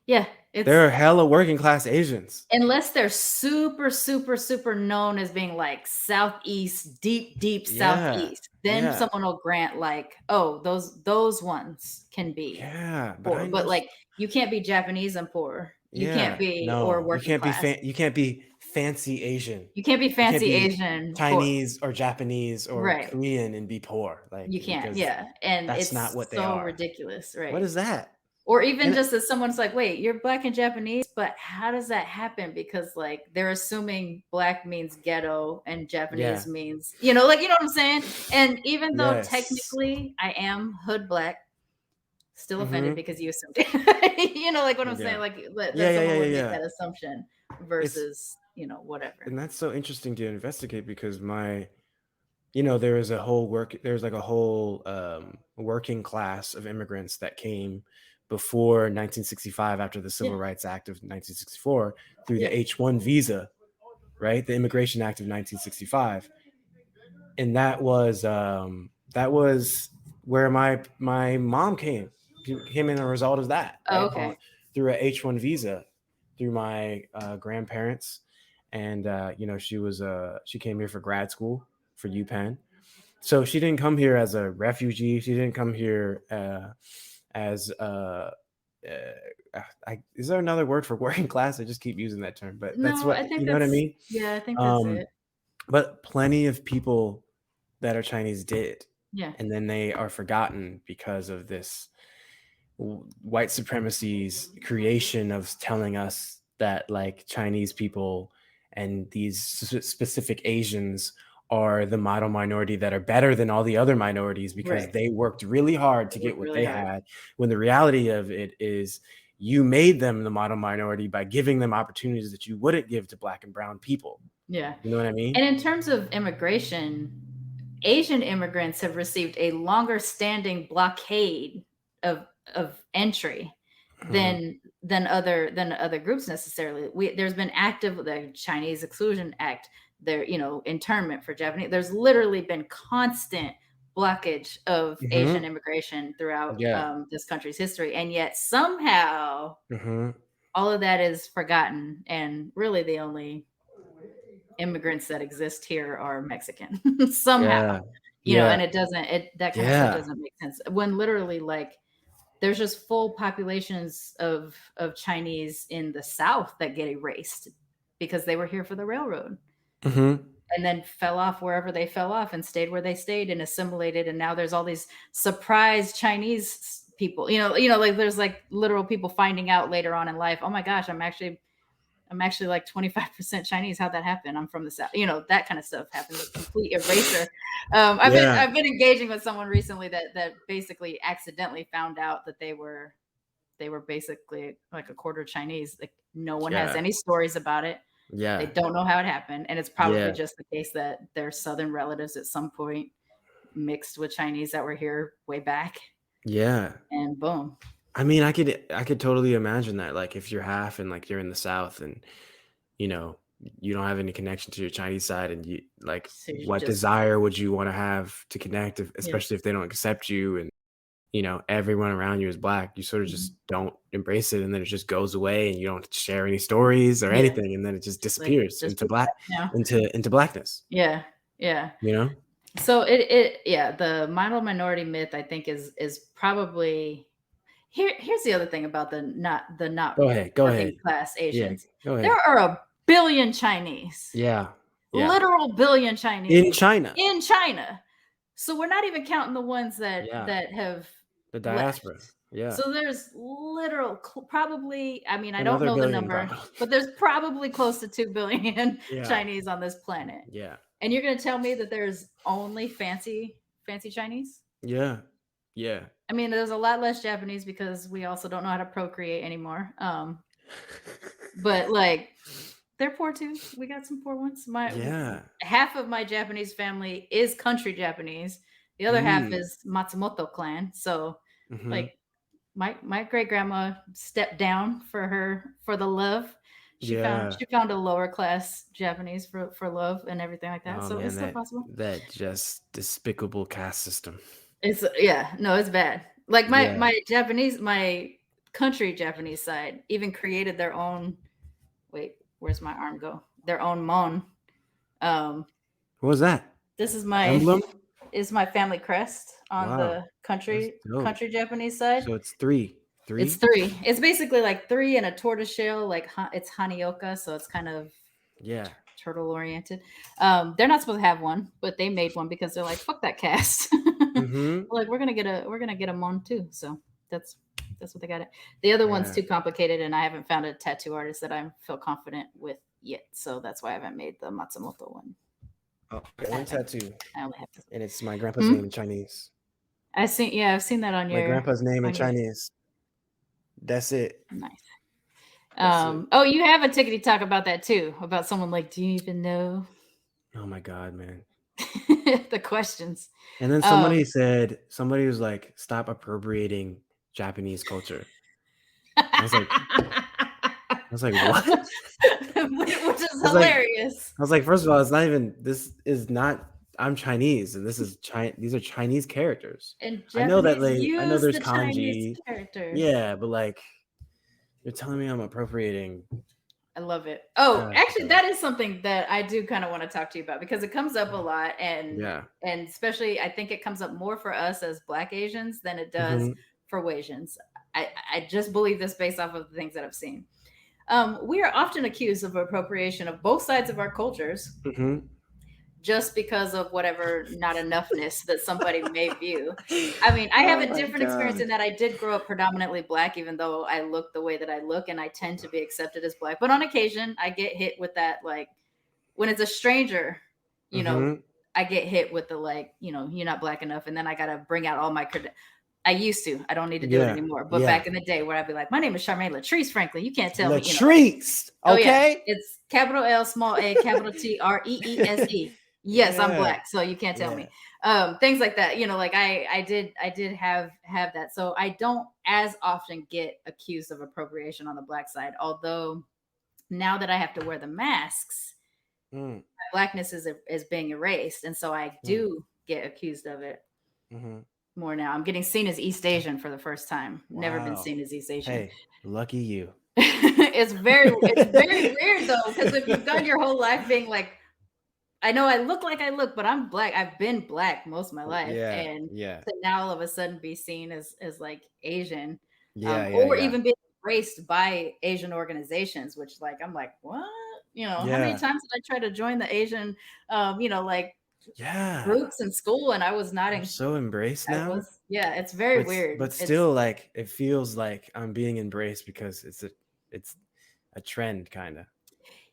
[SPEAKER 1] Yeah.
[SPEAKER 4] There
[SPEAKER 1] It's
[SPEAKER 4] are hella working class Asians.
[SPEAKER 1] unless they're super, super, super known as being like Southeast, deep
[SPEAKER 4] Yeah.
[SPEAKER 1] Southeast, then
[SPEAKER 4] Yeah.
[SPEAKER 1] someone will grant like, oh, those ones can be
[SPEAKER 4] Yeah. But
[SPEAKER 1] poor.
[SPEAKER 4] I know.
[SPEAKER 1] But like you can't be Japanese and poor. You can't
[SPEAKER 4] Yeah.
[SPEAKER 1] be or
[SPEAKER 4] No,
[SPEAKER 1] working class.
[SPEAKER 4] you can't be fancy Asian.
[SPEAKER 1] You can't be
[SPEAKER 4] You can't
[SPEAKER 1] fancy
[SPEAKER 4] be
[SPEAKER 1] Asian poor.
[SPEAKER 4] Chinese or Japanese or
[SPEAKER 1] Right.
[SPEAKER 4] Korean and be poor. Like,
[SPEAKER 1] You can't.
[SPEAKER 4] because
[SPEAKER 1] Yeah. And
[SPEAKER 4] that's not
[SPEAKER 1] it's
[SPEAKER 4] what they
[SPEAKER 1] so
[SPEAKER 4] are.
[SPEAKER 1] ridiculous.
[SPEAKER 4] What
[SPEAKER 1] Right.
[SPEAKER 4] is that?
[SPEAKER 1] Or even
[SPEAKER 4] And
[SPEAKER 1] just as someone's like, wait, you're black and Japanese, but how does that happen? Because like they're assuming black means ghetto and
[SPEAKER 4] yeah.
[SPEAKER 1] Japanese means, you know what I'm saying? And even though
[SPEAKER 4] Yes.
[SPEAKER 1] technically I am hood black, still offended
[SPEAKER 4] Mm-hmm.
[SPEAKER 1] because you assumed it. You know, like what I'm saying,
[SPEAKER 4] Yeah.
[SPEAKER 1] like
[SPEAKER 4] Yeah.
[SPEAKER 1] that
[SPEAKER 4] Yeah. Yeah.
[SPEAKER 1] someone
[SPEAKER 4] Yeah.
[SPEAKER 1] would make
[SPEAKER 4] Yeah.
[SPEAKER 1] that assumption
[SPEAKER 4] It's
[SPEAKER 1] versus, whatever.
[SPEAKER 4] and that's so interesting to investigate because there's like a whole working class of immigrants that came before 1965 after the
[SPEAKER 1] Yeah.
[SPEAKER 4] Civil Rights Act of 1964 through
[SPEAKER 1] Yeah.
[SPEAKER 4] the H-1 visa, right? The Immigration Act of 1965. And that was where my mom came in a result of that,
[SPEAKER 1] Oh,
[SPEAKER 4] right?
[SPEAKER 1] okay.
[SPEAKER 4] Through a H-1 visa through my grandparents. And she came here for grad school for UPenn. So she didn't come here as a refugee. She didn't come here as is there another word for working class? I just keep using that term, but that's
[SPEAKER 1] No,
[SPEAKER 4] what,
[SPEAKER 1] I think
[SPEAKER 4] you know what I
[SPEAKER 1] that's
[SPEAKER 4] mean?
[SPEAKER 1] yeah, I think that's
[SPEAKER 4] Um,
[SPEAKER 1] it.
[SPEAKER 4] but plenty of people that are Chinese did,
[SPEAKER 1] Yeah.
[SPEAKER 4] and then they are forgotten because of this white supremacy's creation of telling us that like Chinese people and these specific Asians are the model minority that are better than all the other minorities because
[SPEAKER 1] Right.
[SPEAKER 4] they worked really hard to
[SPEAKER 1] They
[SPEAKER 4] get
[SPEAKER 1] work
[SPEAKER 4] what
[SPEAKER 1] really
[SPEAKER 4] they
[SPEAKER 1] hard.
[SPEAKER 4] had, when the reality of it is you made them the model minority by giving them opportunities that you wouldn't give to black and brown people.
[SPEAKER 1] Yeah.
[SPEAKER 4] You know what I mean?
[SPEAKER 1] And in terms of immigration, Asian immigrants have received a longer standing blockade of entry
[SPEAKER 4] Mhm.
[SPEAKER 1] than other groups necessarily. There's been active the Chinese Exclusion Act, there, internment for Japanese. There's literally been constant blockage of Asian
[SPEAKER 4] Mhm.
[SPEAKER 1] immigration throughout
[SPEAKER 4] Yeah.
[SPEAKER 1] this country's history, and yet somehow
[SPEAKER 4] Mhm.
[SPEAKER 1] all of that is forgotten, and really the only immigrants that exist here are Mexican somehow,
[SPEAKER 4] Yeah. Yeah.
[SPEAKER 1] and that kind of stuff
[SPEAKER 4] Yeah.
[SPEAKER 1] doesn't make sense when literally like there's just full populations of Chinese in the South that get erased because they were here for the railroad
[SPEAKER 4] Mhm.
[SPEAKER 1] and then fell off wherever they fell off and stayed where they stayed and assimilated. And now there's all these surprise Chinese people, like there's like literal people finding out later on in life, oh my gosh, I'm actually like 25% Chinese. How'd that happen? I'm from the South. That kind of stuff happens. A complete erasure.
[SPEAKER 4] Yeah.
[SPEAKER 1] I've been engaging with someone recently that basically accidentally found out that they were basically like a quarter Chinese. Like no one has
[SPEAKER 4] Yeah.
[SPEAKER 1] any stories about it. They
[SPEAKER 4] Yeah.
[SPEAKER 1] don't know how it happened, and it's probably
[SPEAKER 4] Yeah.
[SPEAKER 1] just the case that their Southern relatives at some point mixed with Chinese that were here way back,
[SPEAKER 4] Yeah.
[SPEAKER 1] and boom.
[SPEAKER 4] I mean, I could totally imagine that. Like if you're half and like you're in the South and you know, you don't have any connection to your Chinese side and you like
[SPEAKER 1] So you
[SPEAKER 4] what
[SPEAKER 1] just
[SPEAKER 4] desire would you want to have to connect,
[SPEAKER 1] yeah.
[SPEAKER 4] especially if they don't accept you and everyone around you is black, you sort of
[SPEAKER 1] Mhm.
[SPEAKER 4] just don't embrace it and then it just goes away and you don't share any stories or
[SPEAKER 1] Yeah.
[SPEAKER 4] anything and then it just
[SPEAKER 1] Just like
[SPEAKER 4] disappears
[SPEAKER 1] just
[SPEAKER 4] into
[SPEAKER 1] be
[SPEAKER 4] black
[SPEAKER 1] now.
[SPEAKER 4] into blackness,
[SPEAKER 1] Yeah. Yeah.
[SPEAKER 4] you know?
[SPEAKER 1] So yeah, the model minority myth I think is probably here's the other thing about the not
[SPEAKER 4] Go ahead. Go
[SPEAKER 1] working
[SPEAKER 4] ahead.
[SPEAKER 1] class
[SPEAKER 4] Yeah,
[SPEAKER 1] Asians.
[SPEAKER 4] go
[SPEAKER 1] There
[SPEAKER 4] ahead.
[SPEAKER 1] are a billion Chinese.
[SPEAKER 4] Yeah. Yeah.
[SPEAKER 1] Literal billion Chinese
[SPEAKER 4] In China.
[SPEAKER 1] in China. So we're not even counting the ones that
[SPEAKER 4] Yeah.
[SPEAKER 1] have
[SPEAKER 4] The
[SPEAKER 1] left.
[SPEAKER 4] diaspora. Yeah.
[SPEAKER 1] So there's literal probably, I mean, I don't
[SPEAKER 4] Another
[SPEAKER 1] know the
[SPEAKER 4] billion
[SPEAKER 1] number,
[SPEAKER 4] probably.
[SPEAKER 1] but there's probably close to 2 billion
[SPEAKER 4] Yeah.
[SPEAKER 1] Chinese on this planet.
[SPEAKER 4] Yeah.
[SPEAKER 1] And you're going to tell me that there's only fancy Chinese?
[SPEAKER 4] Yeah. Yeah.
[SPEAKER 1] I mean, there's a lot less Japanese because we also don't know how to procreate anymore. But like, they're poor too. We got some poor ones.
[SPEAKER 4] Yeah.
[SPEAKER 1] Half of my Japanese family is country Japanese. The other half is Matsumoto clan. So, like, my great grandma stepped down for the love. She found a lower class Japanese for love and everything like that.
[SPEAKER 4] Oh
[SPEAKER 1] So
[SPEAKER 4] man,
[SPEAKER 1] it's still possible.
[SPEAKER 4] that just despicable caste system.
[SPEAKER 1] It's it's bad. Like my country Japanese side even created their own. Wait, where's my arm go? Their own mon.
[SPEAKER 4] What was that?
[SPEAKER 1] This is my
[SPEAKER 4] emblem.
[SPEAKER 1] Is my family crest on the country Japanese side.
[SPEAKER 4] So it's three.
[SPEAKER 1] It's 3. It's basically like 3 and a tortoise shell. Like it's Hanioka, so it's kind of turtle oriented. They're not supposed to have one, but they made one because they're like, fuck that cast. Like we're gonna get a mon too. So that's what they got it. The other one's too complicated, and I haven't found a tattoo artist that I feel confident with yet. So that's why I haven't made the Matsumoto one.
[SPEAKER 4] Oh, one tattoo.
[SPEAKER 1] I only have to.
[SPEAKER 4] And it's my grandpa's name in Chinese.
[SPEAKER 1] I've seen that on your.
[SPEAKER 4] My grandpa's name in Chinese. That's it.
[SPEAKER 1] Nice. Oh, you have a tickety talk about that too. About someone like, do you even know?
[SPEAKER 4] Oh my God, man.
[SPEAKER 1] The questions.
[SPEAKER 4] And then somebody was like, stop appropriating Japanese culture. I was like, what?
[SPEAKER 1] Which is hilarious.
[SPEAKER 4] I was like, first of all, I'm Chinese, and these are Chinese characters.
[SPEAKER 1] And
[SPEAKER 4] I know there's kanji. Yeah, but like, you're telling me I'm appropriating.
[SPEAKER 1] I love it. Oh, actually, that is something that I do kind of want to talk to you about because it comes up a lot, and especially I think it comes up more for us as Black Asians than it does for Wasians. I just believe this based off of the things that I've seen. We are often accused of appropriation of both sides of our cultures. Just because of whatever not enoughness that somebody may view. I mean, I have a different experience in that I did grow up predominantly Black, even though I look the way that I look, and I tend to be accepted as Black. But on occasion, I get hit with that, like, when it's a stranger, you know, I get hit with the, like, you know, you're not Black enough, and then I got to bring out all my I used to. I don't need to do it anymore. But back in the day where I'd be like, my name is Charmaine Latrice Franklin. You can't tell me.
[SPEAKER 4] Latrice. Okay.
[SPEAKER 1] It's capital L, small a, capital T, Reese. Yes, I'm Black, so you can't tell me. Things like that, you know, like I did have that. So I don't as often get accused of appropriation on the Black side. Although now that I have to wear the masks, my Blackness is being erased, and so I do get accused of it more now. I'm getting seen as East Asian for the first time. Wow. Never been seen as East Asian.
[SPEAKER 4] Hey, lucky you.
[SPEAKER 1] It's very weird though, because if you've done your whole life being like, I know I look like I look, but I'm Black. I've been Black most of my life. And to now all of a sudden be seen as like Asian. Even being embraced by Asian organizations, which like, I'm like, what? You know, how many times did I try to join the Asian, you know, like groups in school, and I was not
[SPEAKER 4] so embraced now.
[SPEAKER 1] It's very weird.
[SPEAKER 4] But still, like, it feels like I'm being embraced because it's a trend kind of.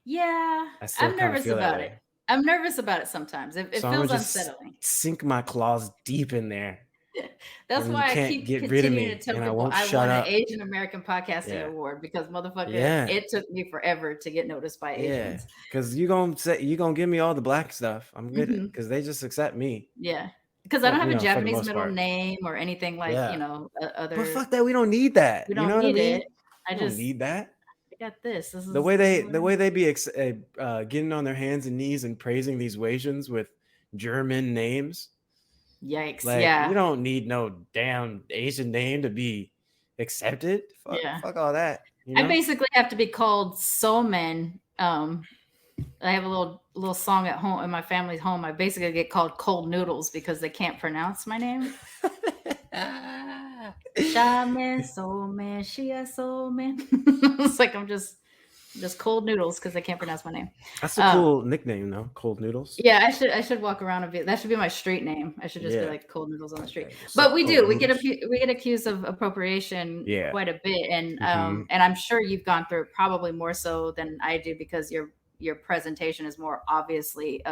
[SPEAKER 1] Yeah. I'm nervous about it. I'm nervous about it sometimes. It feels unsettling.
[SPEAKER 4] Sink my claws deep in there.
[SPEAKER 1] That's why I keep continuing to tell people I won an Asian American Podcasting Award because motherfucker, it took me forever to get noticed by Asians.
[SPEAKER 4] Yeah, because you're gonna give me all the Black stuff. I'm good because they just accept me.
[SPEAKER 1] Yeah, because I don't have a Japanese middle name or anything like you know other.
[SPEAKER 4] But fuck that, we don't need that.
[SPEAKER 1] We don't need it.
[SPEAKER 4] I just need that.
[SPEAKER 1] I got this.
[SPEAKER 4] The way they be getting on their hands and knees and praising these Wasians with German names.
[SPEAKER 1] Yikes!
[SPEAKER 4] Like, we don't need no damn Asian name to be accepted. Fuck all that. You know?
[SPEAKER 1] I basically have to be called Soulman. I have a little song at home in my family's home. I basically get called Cold Noodles because they can't pronounce my name. Shaman, Soulman, Shia Soulman. It's like I'm just Just cold noodles because I can't pronounce my name.
[SPEAKER 4] That's a cool nickname, though. Cold Noodles.
[SPEAKER 1] Yeah, I should walk around and be. That should be my street name. I should just be
[SPEAKER 4] Yeah.
[SPEAKER 1] like cold noodles on the street.
[SPEAKER 4] Like, what's
[SPEAKER 1] But
[SPEAKER 4] up,
[SPEAKER 1] we
[SPEAKER 4] Cold
[SPEAKER 1] do.
[SPEAKER 4] Noodles?
[SPEAKER 1] We get accused of appropriation
[SPEAKER 4] Yeah.
[SPEAKER 1] quite a bit, and
[SPEAKER 4] Mhm.
[SPEAKER 1] and I'm sure you've gone through it probably more so than I do because your presentation is more obviously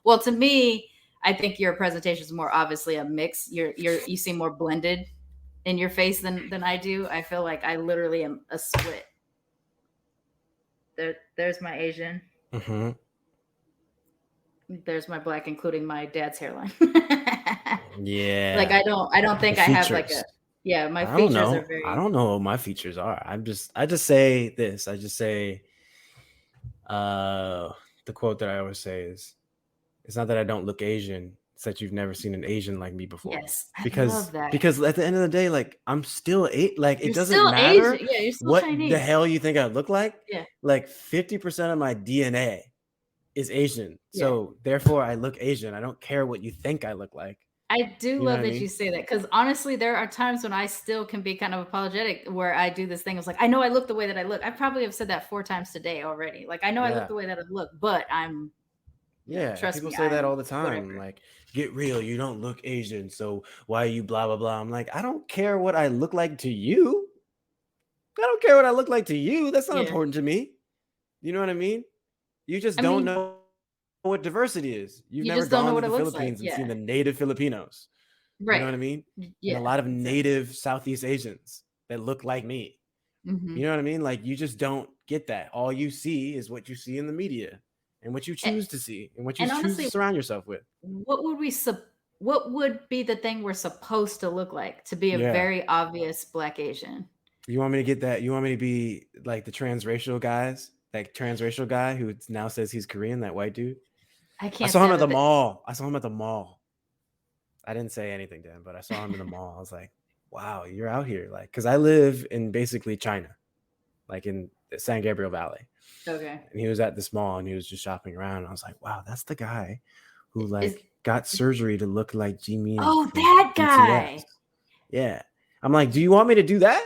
[SPEAKER 1] well, to me, I think your presentation is more obviously a mix. You seem more blended in your face than I do. I feel like I literally am a split. There's my Asian.
[SPEAKER 4] Mhm.
[SPEAKER 1] There's my black, including my dad's hairline.
[SPEAKER 4] Yeah.
[SPEAKER 1] Like I don't think
[SPEAKER 4] The
[SPEAKER 1] I have like
[SPEAKER 4] features.
[SPEAKER 1] my
[SPEAKER 4] I don't
[SPEAKER 1] features
[SPEAKER 4] know.
[SPEAKER 1] are very.
[SPEAKER 4] I don't know what my features are. I just say this. I just say the quote that I always say is, it's not that I don't look Asian, it's that you've never seen an Asian like me before.
[SPEAKER 1] Yes, I
[SPEAKER 4] Because
[SPEAKER 1] love that.
[SPEAKER 4] at the end of the day, like, I'm still like,
[SPEAKER 1] You're
[SPEAKER 4] it doesn't
[SPEAKER 1] still
[SPEAKER 4] matter
[SPEAKER 1] Asian. Yeah, you're still
[SPEAKER 4] what
[SPEAKER 1] Chinese.
[SPEAKER 4] the hell you think I look like.
[SPEAKER 1] Yeah.
[SPEAKER 4] Like 50% of my DNA is Asian.
[SPEAKER 1] Yeah.
[SPEAKER 4] So therefore I look Asian. I don't care what you think I look like.
[SPEAKER 1] I do
[SPEAKER 4] You know
[SPEAKER 1] love
[SPEAKER 4] what I
[SPEAKER 1] that
[SPEAKER 4] mean?
[SPEAKER 1] you say that because honestly, there are times when I still can be kind of apologetic where I do this thing. It's like, I know I look the way that I look. I probably have said that 4 times today already. Like, I know I
[SPEAKER 4] Yeah.
[SPEAKER 1] look the way that I look, but I'm.
[SPEAKER 4] Yeah,
[SPEAKER 1] Trust
[SPEAKER 4] people
[SPEAKER 1] me,
[SPEAKER 4] say that
[SPEAKER 1] I'm
[SPEAKER 4] all the time.
[SPEAKER 1] whatever.
[SPEAKER 4] Like, get real, you don't look Asian, so why are you blah blah blah? I'm like, I don't care what I look like to you. I don't care what I look like to you. That's not
[SPEAKER 1] Yeah.
[SPEAKER 4] important to me. You know what I mean? You just
[SPEAKER 1] I
[SPEAKER 4] don't
[SPEAKER 1] mean,
[SPEAKER 4] know what diversity is. You've
[SPEAKER 1] you
[SPEAKER 4] never
[SPEAKER 1] just don't know
[SPEAKER 4] gone to
[SPEAKER 1] what
[SPEAKER 4] the
[SPEAKER 1] it looks like.
[SPEAKER 4] Philippines and seen
[SPEAKER 1] Yeah.
[SPEAKER 4] the native Filipinos. You know
[SPEAKER 1] Right.
[SPEAKER 4] what I mean? And
[SPEAKER 1] Yeah.
[SPEAKER 4] a lot of
[SPEAKER 1] exactly.
[SPEAKER 4] native Southeast Asians that look like me.
[SPEAKER 1] Mhm.
[SPEAKER 4] You know what I mean? Like, you just don't get that. All you see is what you see in the media and what you choose to see and what you
[SPEAKER 1] And
[SPEAKER 4] choose
[SPEAKER 1] honestly,
[SPEAKER 4] to surround yourself with.
[SPEAKER 1] what would be the thing we're supposed to look like to be a
[SPEAKER 4] Yeah.
[SPEAKER 1] very obvious black Asian?
[SPEAKER 4] You want me to get that? You want me to be like the transracial guys? That transracial guy who now says he's Korean, that white dude?
[SPEAKER 1] I
[SPEAKER 4] I
[SPEAKER 1] can't
[SPEAKER 4] saw him
[SPEAKER 1] stand
[SPEAKER 4] at the
[SPEAKER 1] that.
[SPEAKER 4] mall. I didn't say anything to him, but I saw him in the mall. I was like, wow, you're out here. Like, because I live in basically China, like in the San Gabriel Valley.
[SPEAKER 1] Okay.
[SPEAKER 4] And he was at this mall and he was just shopping around. And I was like, wow, that's the guy who like
[SPEAKER 1] Is-
[SPEAKER 4] got surgery to look like Jimin.
[SPEAKER 1] Oh,
[SPEAKER 4] from
[SPEAKER 1] that guy.
[SPEAKER 4] BTS. Yeah. I'm like, do you want me to do that?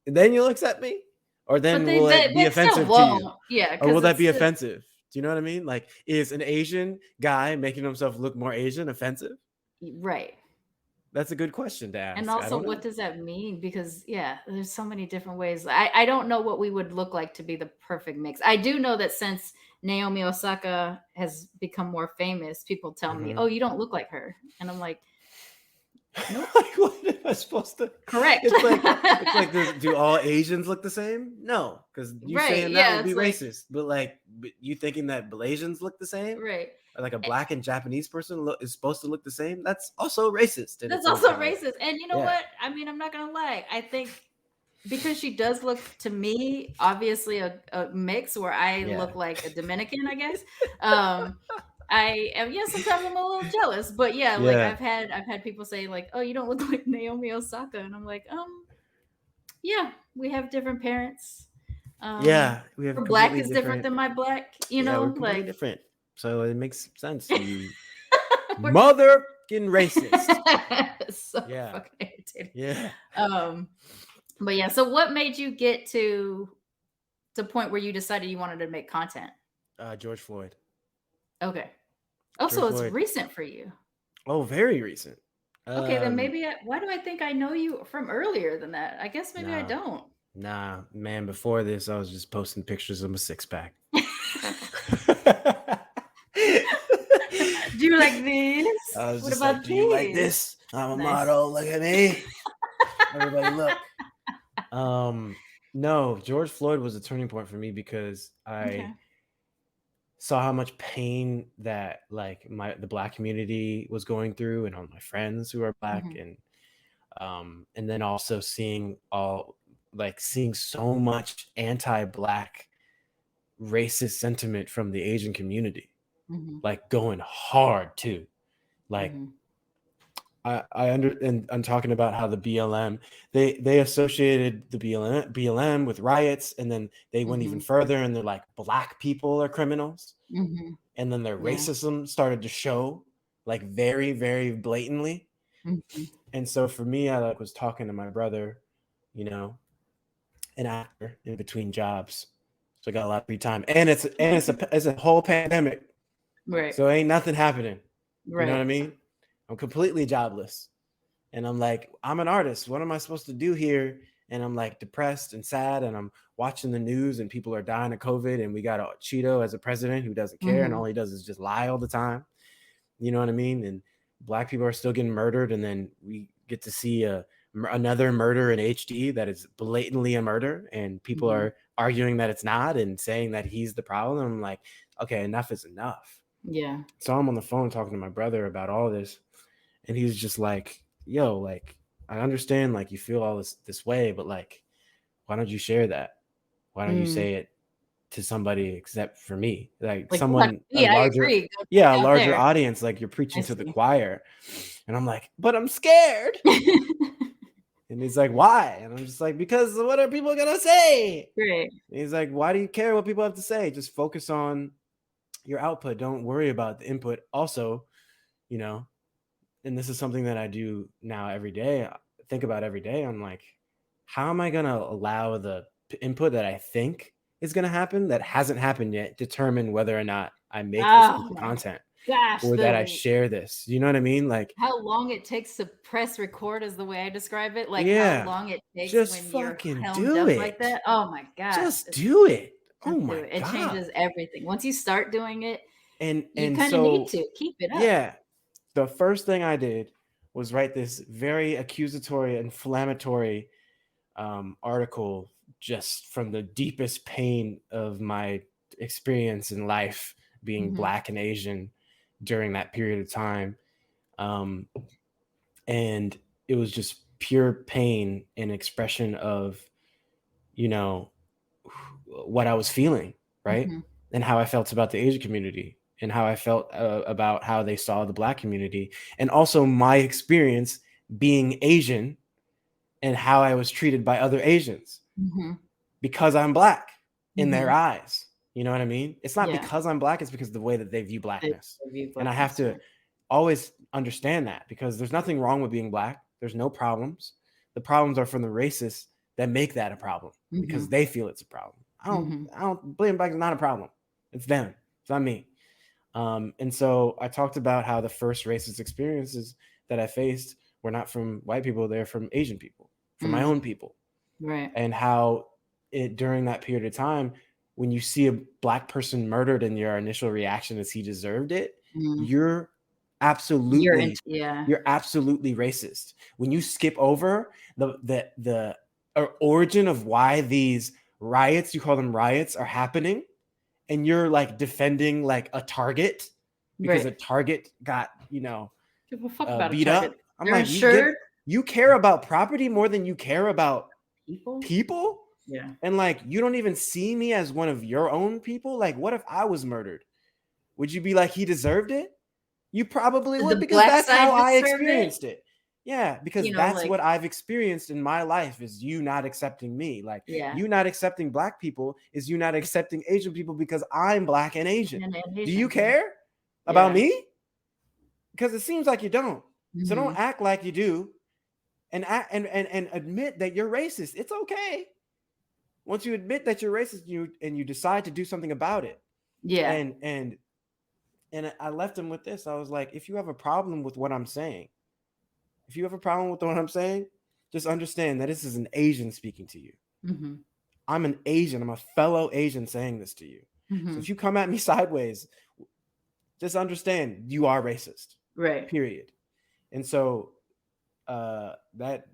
[SPEAKER 4] And then you'll accept me? Or then will it be offensive to you?
[SPEAKER 1] Yeah.
[SPEAKER 4] Or will that be offensive? Do you know what I mean? Like, is an Asian guy making himself look more Asian offensive?
[SPEAKER 1] Right.
[SPEAKER 4] That's a good question to ask.
[SPEAKER 1] And
[SPEAKER 4] I
[SPEAKER 1] also,
[SPEAKER 4] don't know.
[SPEAKER 1] what does that mean? Because there's so many different ways. I don't know what we would look like to be the perfect mix. I do know that since Naomi Osaka has become more famous, people tell me,
[SPEAKER 4] Mhm.
[SPEAKER 1] "Oh, you don't look like her," and I'm like, nope.
[SPEAKER 4] Like, what am I supposed to?
[SPEAKER 1] Correct.
[SPEAKER 4] It's like, do all Asians look the same? No, because you
[SPEAKER 1] Right,
[SPEAKER 4] saying
[SPEAKER 1] yeah,
[SPEAKER 4] that would be
[SPEAKER 1] it's like-
[SPEAKER 4] racist. But you thinking that Malaysians look the same?
[SPEAKER 1] Right.
[SPEAKER 4] Or like a black and Japanese person is supposed to look the same? That's also racist. in
[SPEAKER 1] That's
[SPEAKER 4] its own
[SPEAKER 1] also
[SPEAKER 4] kind of way.
[SPEAKER 1] racist. And you know
[SPEAKER 4] Yeah.
[SPEAKER 1] what? I mean, I'm not gonna lie. I think because she does look to me, obviously a mix where I
[SPEAKER 4] Yeah.
[SPEAKER 1] look like a Dominican, I guess. I am sometimes I'm a little jealous, but like
[SPEAKER 4] Yeah.
[SPEAKER 1] I've had people say like, "Oh, you don't look like Naomi Osaka," and I'm like, yeah, we have different parents.
[SPEAKER 4] Yeah, we have
[SPEAKER 1] Her black
[SPEAKER 4] completely
[SPEAKER 1] is different than my black, you
[SPEAKER 4] Yeah,
[SPEAKER 1] know,
[SPEAKER 4] we're completely
[SPEAKER 1] like
[SPEAKER 4] different. So it makes sense. You motherfucking racist.
[SPEAKER 1] so
[SPEAKER 4] Yeah.
[SPEAKER 1] fucking irritating.
[SPEAKER 4] Yeah.
[SPEAKER 1] But yeah, so what made you get to the point where you decided you wanted to make content?
[SPEAKER 4] George Floyd.
[SPEAKER 1] Okay. Oh, so
[SPEAKER 4] George
[SPEAKER 1] it's
[SPEAKER 4] Floyd.
[SPEAKER 1] recent for you.
[SPEAKER 4] Oh, very recent.
[SPEAKER 1] Okay, then maybe why do I think I know you from earlier than that? I guess maybe I
[SPEAKER 4] Nah.
[SPEAKER 1] don't.
[SPEAKER 4] Nah, man, before this, I was just posting pictures of my six pack.
[SPEAKER 1] Do you like this?
[SPEAKER 4] I was
[SPEAKER 1] What
[SPEAKER 4] just
[SPEAKER 1] about
[SPEAKER 4] like, do you like
[SPEAKER 1] this?
[SPEAKER 4] this? I'm a
[SPEAKER 1] Nice.
[SPEAKER 4] model. Look at me. Everybody look. No, George Floyd was a turning point for me because I
[SPEAKER 1] Okay.
[SPEAKER 4] saw how much pain that like the black community was going through, and all my friends who are black,
[SPEAKER 1] Mhm.
[SPEAKER 4] and then also seeing so much anti-black racist sentiment from the Asian community,
[SPEAKER 1] Mhm.
[SPEAKER 4] like going hard too. Like
[SPEAKER 1] Mhm.
[SPEAKER 4] and I'm talking about how the BLM, they associated the BLM with riots, and then they went even
[SPEAKER 1] Mhm.
[SPEAKER 4] further and they're like, black people are criminals.
[SPEAKER 1] Mhm.
[SPEAKER 4] And then their
[SPEAKER 1] Yeah.
[SPEAKER 4] racism started to show like very, very blatantly.
[SPEAKER 1] Mhm.
[SPEAKER 4] And so for me, I like was talking to my brother, an actor in between jobs. So I got a lot of free time, and it's a whole pandemic,
[SPEAKER 1] Right.
[SPEAKER 4] so ain't nothing happening.
[SPEAKER 1] Right.
[SPEAKER 4] You know what I mean? I'm completely jobless, and I'm like, I'm an artist. What am I supposed to do here? And I'm like depressed and sad, and I'm watching the news, and people are dying of COVID, and we got a Cheeto as a president who doesn't care, and all he does is just lie all the time. You know what I mean? And Black people are still getting murdered, and then we get to see another murder in HD that is blatantly a murder, and people are arguing that it's not and saying that he's the problem. I'm like, okay, enough is enough.
[SPEAKER 1] Yeah.
[SPEAKER 4] So I'm on the phone talking to my brother about all this, and he's just like, yo, like, I understand, like, you feel all this way, but like, why don't you share that? Why don't you say it to somebody except for me? Like someone, a larger, a larger audience, like you're preaching to the choir. And I'm like, but I'm scared. And he's like, why? And I'm just like, because what are people gonna say?
[SPEAKER 1] Right.
[SPEAKER 4] And he's like, why do you care what people have to say? Just focus on your output. Don't worry about the input. Also, you know, and this is something that I do now every day. I think about every day. I'm like, how am I gonna allow the input that I think is gonna happen that hasn't happened yet determine whether or not I make this piece of content?
[SPEAKER 1] Gosh,
[SPEAKER 4] or that I share this. You know what I mean? Like
[SPEAKER 1] how long it takes to press record is the way I describe it. Like how long it takes
[SPEAKER 4] just
[SPEAKER 1] when you're
[SPEAKER 4] fucking
[SPEAKER 1] helmed
[SPEAKER 4] do
[SPEAKER 1] up
[SPEAKER 4] it.
[SPEAKER 1] like that. Oh my gosh.
[SPEAKER 4] Just do it. Oh my God.
[SPEAKER 1] It changes everything. Once you start doing it,
[SPEAKER 4] and
[SPEAKER 1] you kind of need to keep it up.
[SPEAKER 4] Yeah. The first thing I did was write this very accusatory, inflammatory article just from the deepest pain of my experience in life being Black and Asian during that period of time. And it was just pure pain and expression of, you know, what I was feeling, right? And how I felt about the Asian community and how I felt about how they saw the Black community, and also my experience being Asian and how I was treated by other Asians because I'm Black in their eyes. You know what I mean? It's not because I'm Black, it's because of the way that they view Blackness. And I have to always understand that, because there's nothing wrong with being Black. There's no problems. The problems are from the racists that make that a problem because they feel it's a problem. I don't blame Black is not a problem. It's them. It's not me. And so I talked about how the first racist experiences that I faced were not from white people. They're from Asian people, from my own people.
[SPEAKER 1] Right.
[SPEAKER 4] And how during that period of time, when you see a Black person murdered and your initial reaction is he deserved it, you're absolutely racist. When you skip over the origin of why these riots, you call them riots, are happening, and you're like defending like a target because a target got, beat up. I'm like, you care about property more than you care about people?
[SPEAKER 1] Yeah.
[SPEAKER 4] And like, you don't even see me as one of your own people. Like, what if I was murdered? Would you be like, he deserved it? You probably would, because that's how I experienced it. Yeah, because that's what I've experienced in my life, is you not accepting me. Like, you not accepting Black people is you not accepting Asian people because I'm Black and Asian. Do you care about me? Because it seems like you don't. So don't act like you do, and admit that you're racist. It's okay. Once you admit that you're racist, you decide to do something about it.
[SPEAKER 1] Yeah.
[SPEAKER 4] And I left him with this. I was like, if you have a problem with what I'm saying, just understand that this is an Asian speaking to you. I'm an Asian. I'm a fellow Asian saying this to you. So if you come at me sideways, just understand you are racist.
[SPEAKER 1] Right.
[SPEAKER 4] Period. And so that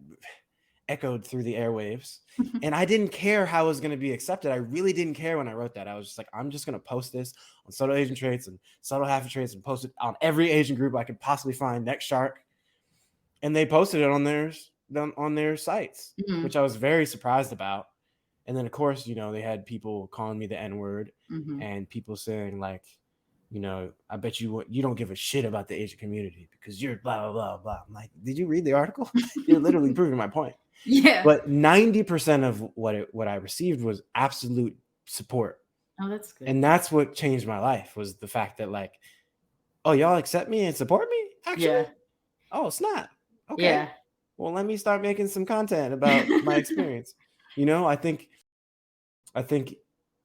[SPEAKER 4] echoed through the airwaves. And I didn't care how it was going to be accepted. I really didn't care when I wrote that. I was just like, I'm just going to post this on Subtle Asian Traits and Subtle Half Traits and post it on every Asian group I could possibly find, Next Shark. And they posted it on their sites, which I was very surprised about. And then, of course, they had people calling me the N-word and people saying like, I bet you don't give a shit about the Asian community because you're blah, blah, blah, blah. I'm like, did you read the article? You're literally proving my point.
[SPEAKER 1] Yeah.
[SPEAKER 4] But 90% of what I received was absolute support.
[SPEAKER 1] Oh, that's good.
[SPEAKER 4] And that's what changed my life, was the fact that like, oh, y'all accept me and support me? Actually?
[SPEAKER 1] Yeah.
[SPEAKER 4] Oh, snap. Okay.
[SPEAKER 1] Yeah.
[SPEAKER 4] Well, let me start making some content about my experience. I think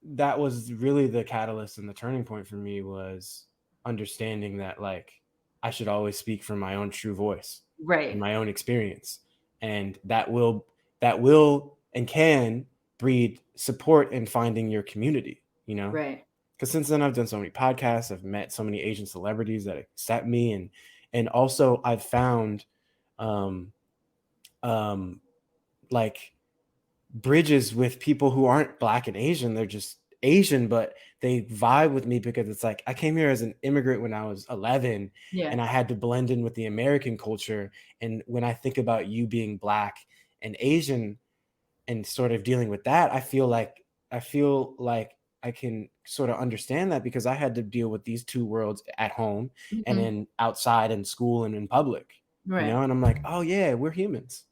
[SPEAKER 4] that was really the catalyst and the turning point for me, was understanding that like I should always speak from my own true voice and
[SPEAKER 1] Right.
[SPEAKER 4] my own experience, and that will and can breed support in finding your community, you know.
[SPEAKER 1] Right.
[SPEAKER 4] Because since then I've done so many podcasts, I've met so many Asian celebrities that accept me, and also I've found um um like bridges with people who aren't Black and Asian. They're just Asian, but they vibe with me because it's like I came here as an immigrant when I was 11,
[SPEAKER 1] Yeah.
[SPEAKER 4] and I had to blend in with the American culture. And when I think about you being Black and Asian and sort of dealing with that, I feel like I can sort of understand that, because I had to deal with these two worlds at home and
[SPEAKER 1] Hmm.
[SPEAKER 4] then outside in school and in public,
[SPEAKER 1] Right.
[SPEAKER 4] and I'm like, oh yeah, we're humans,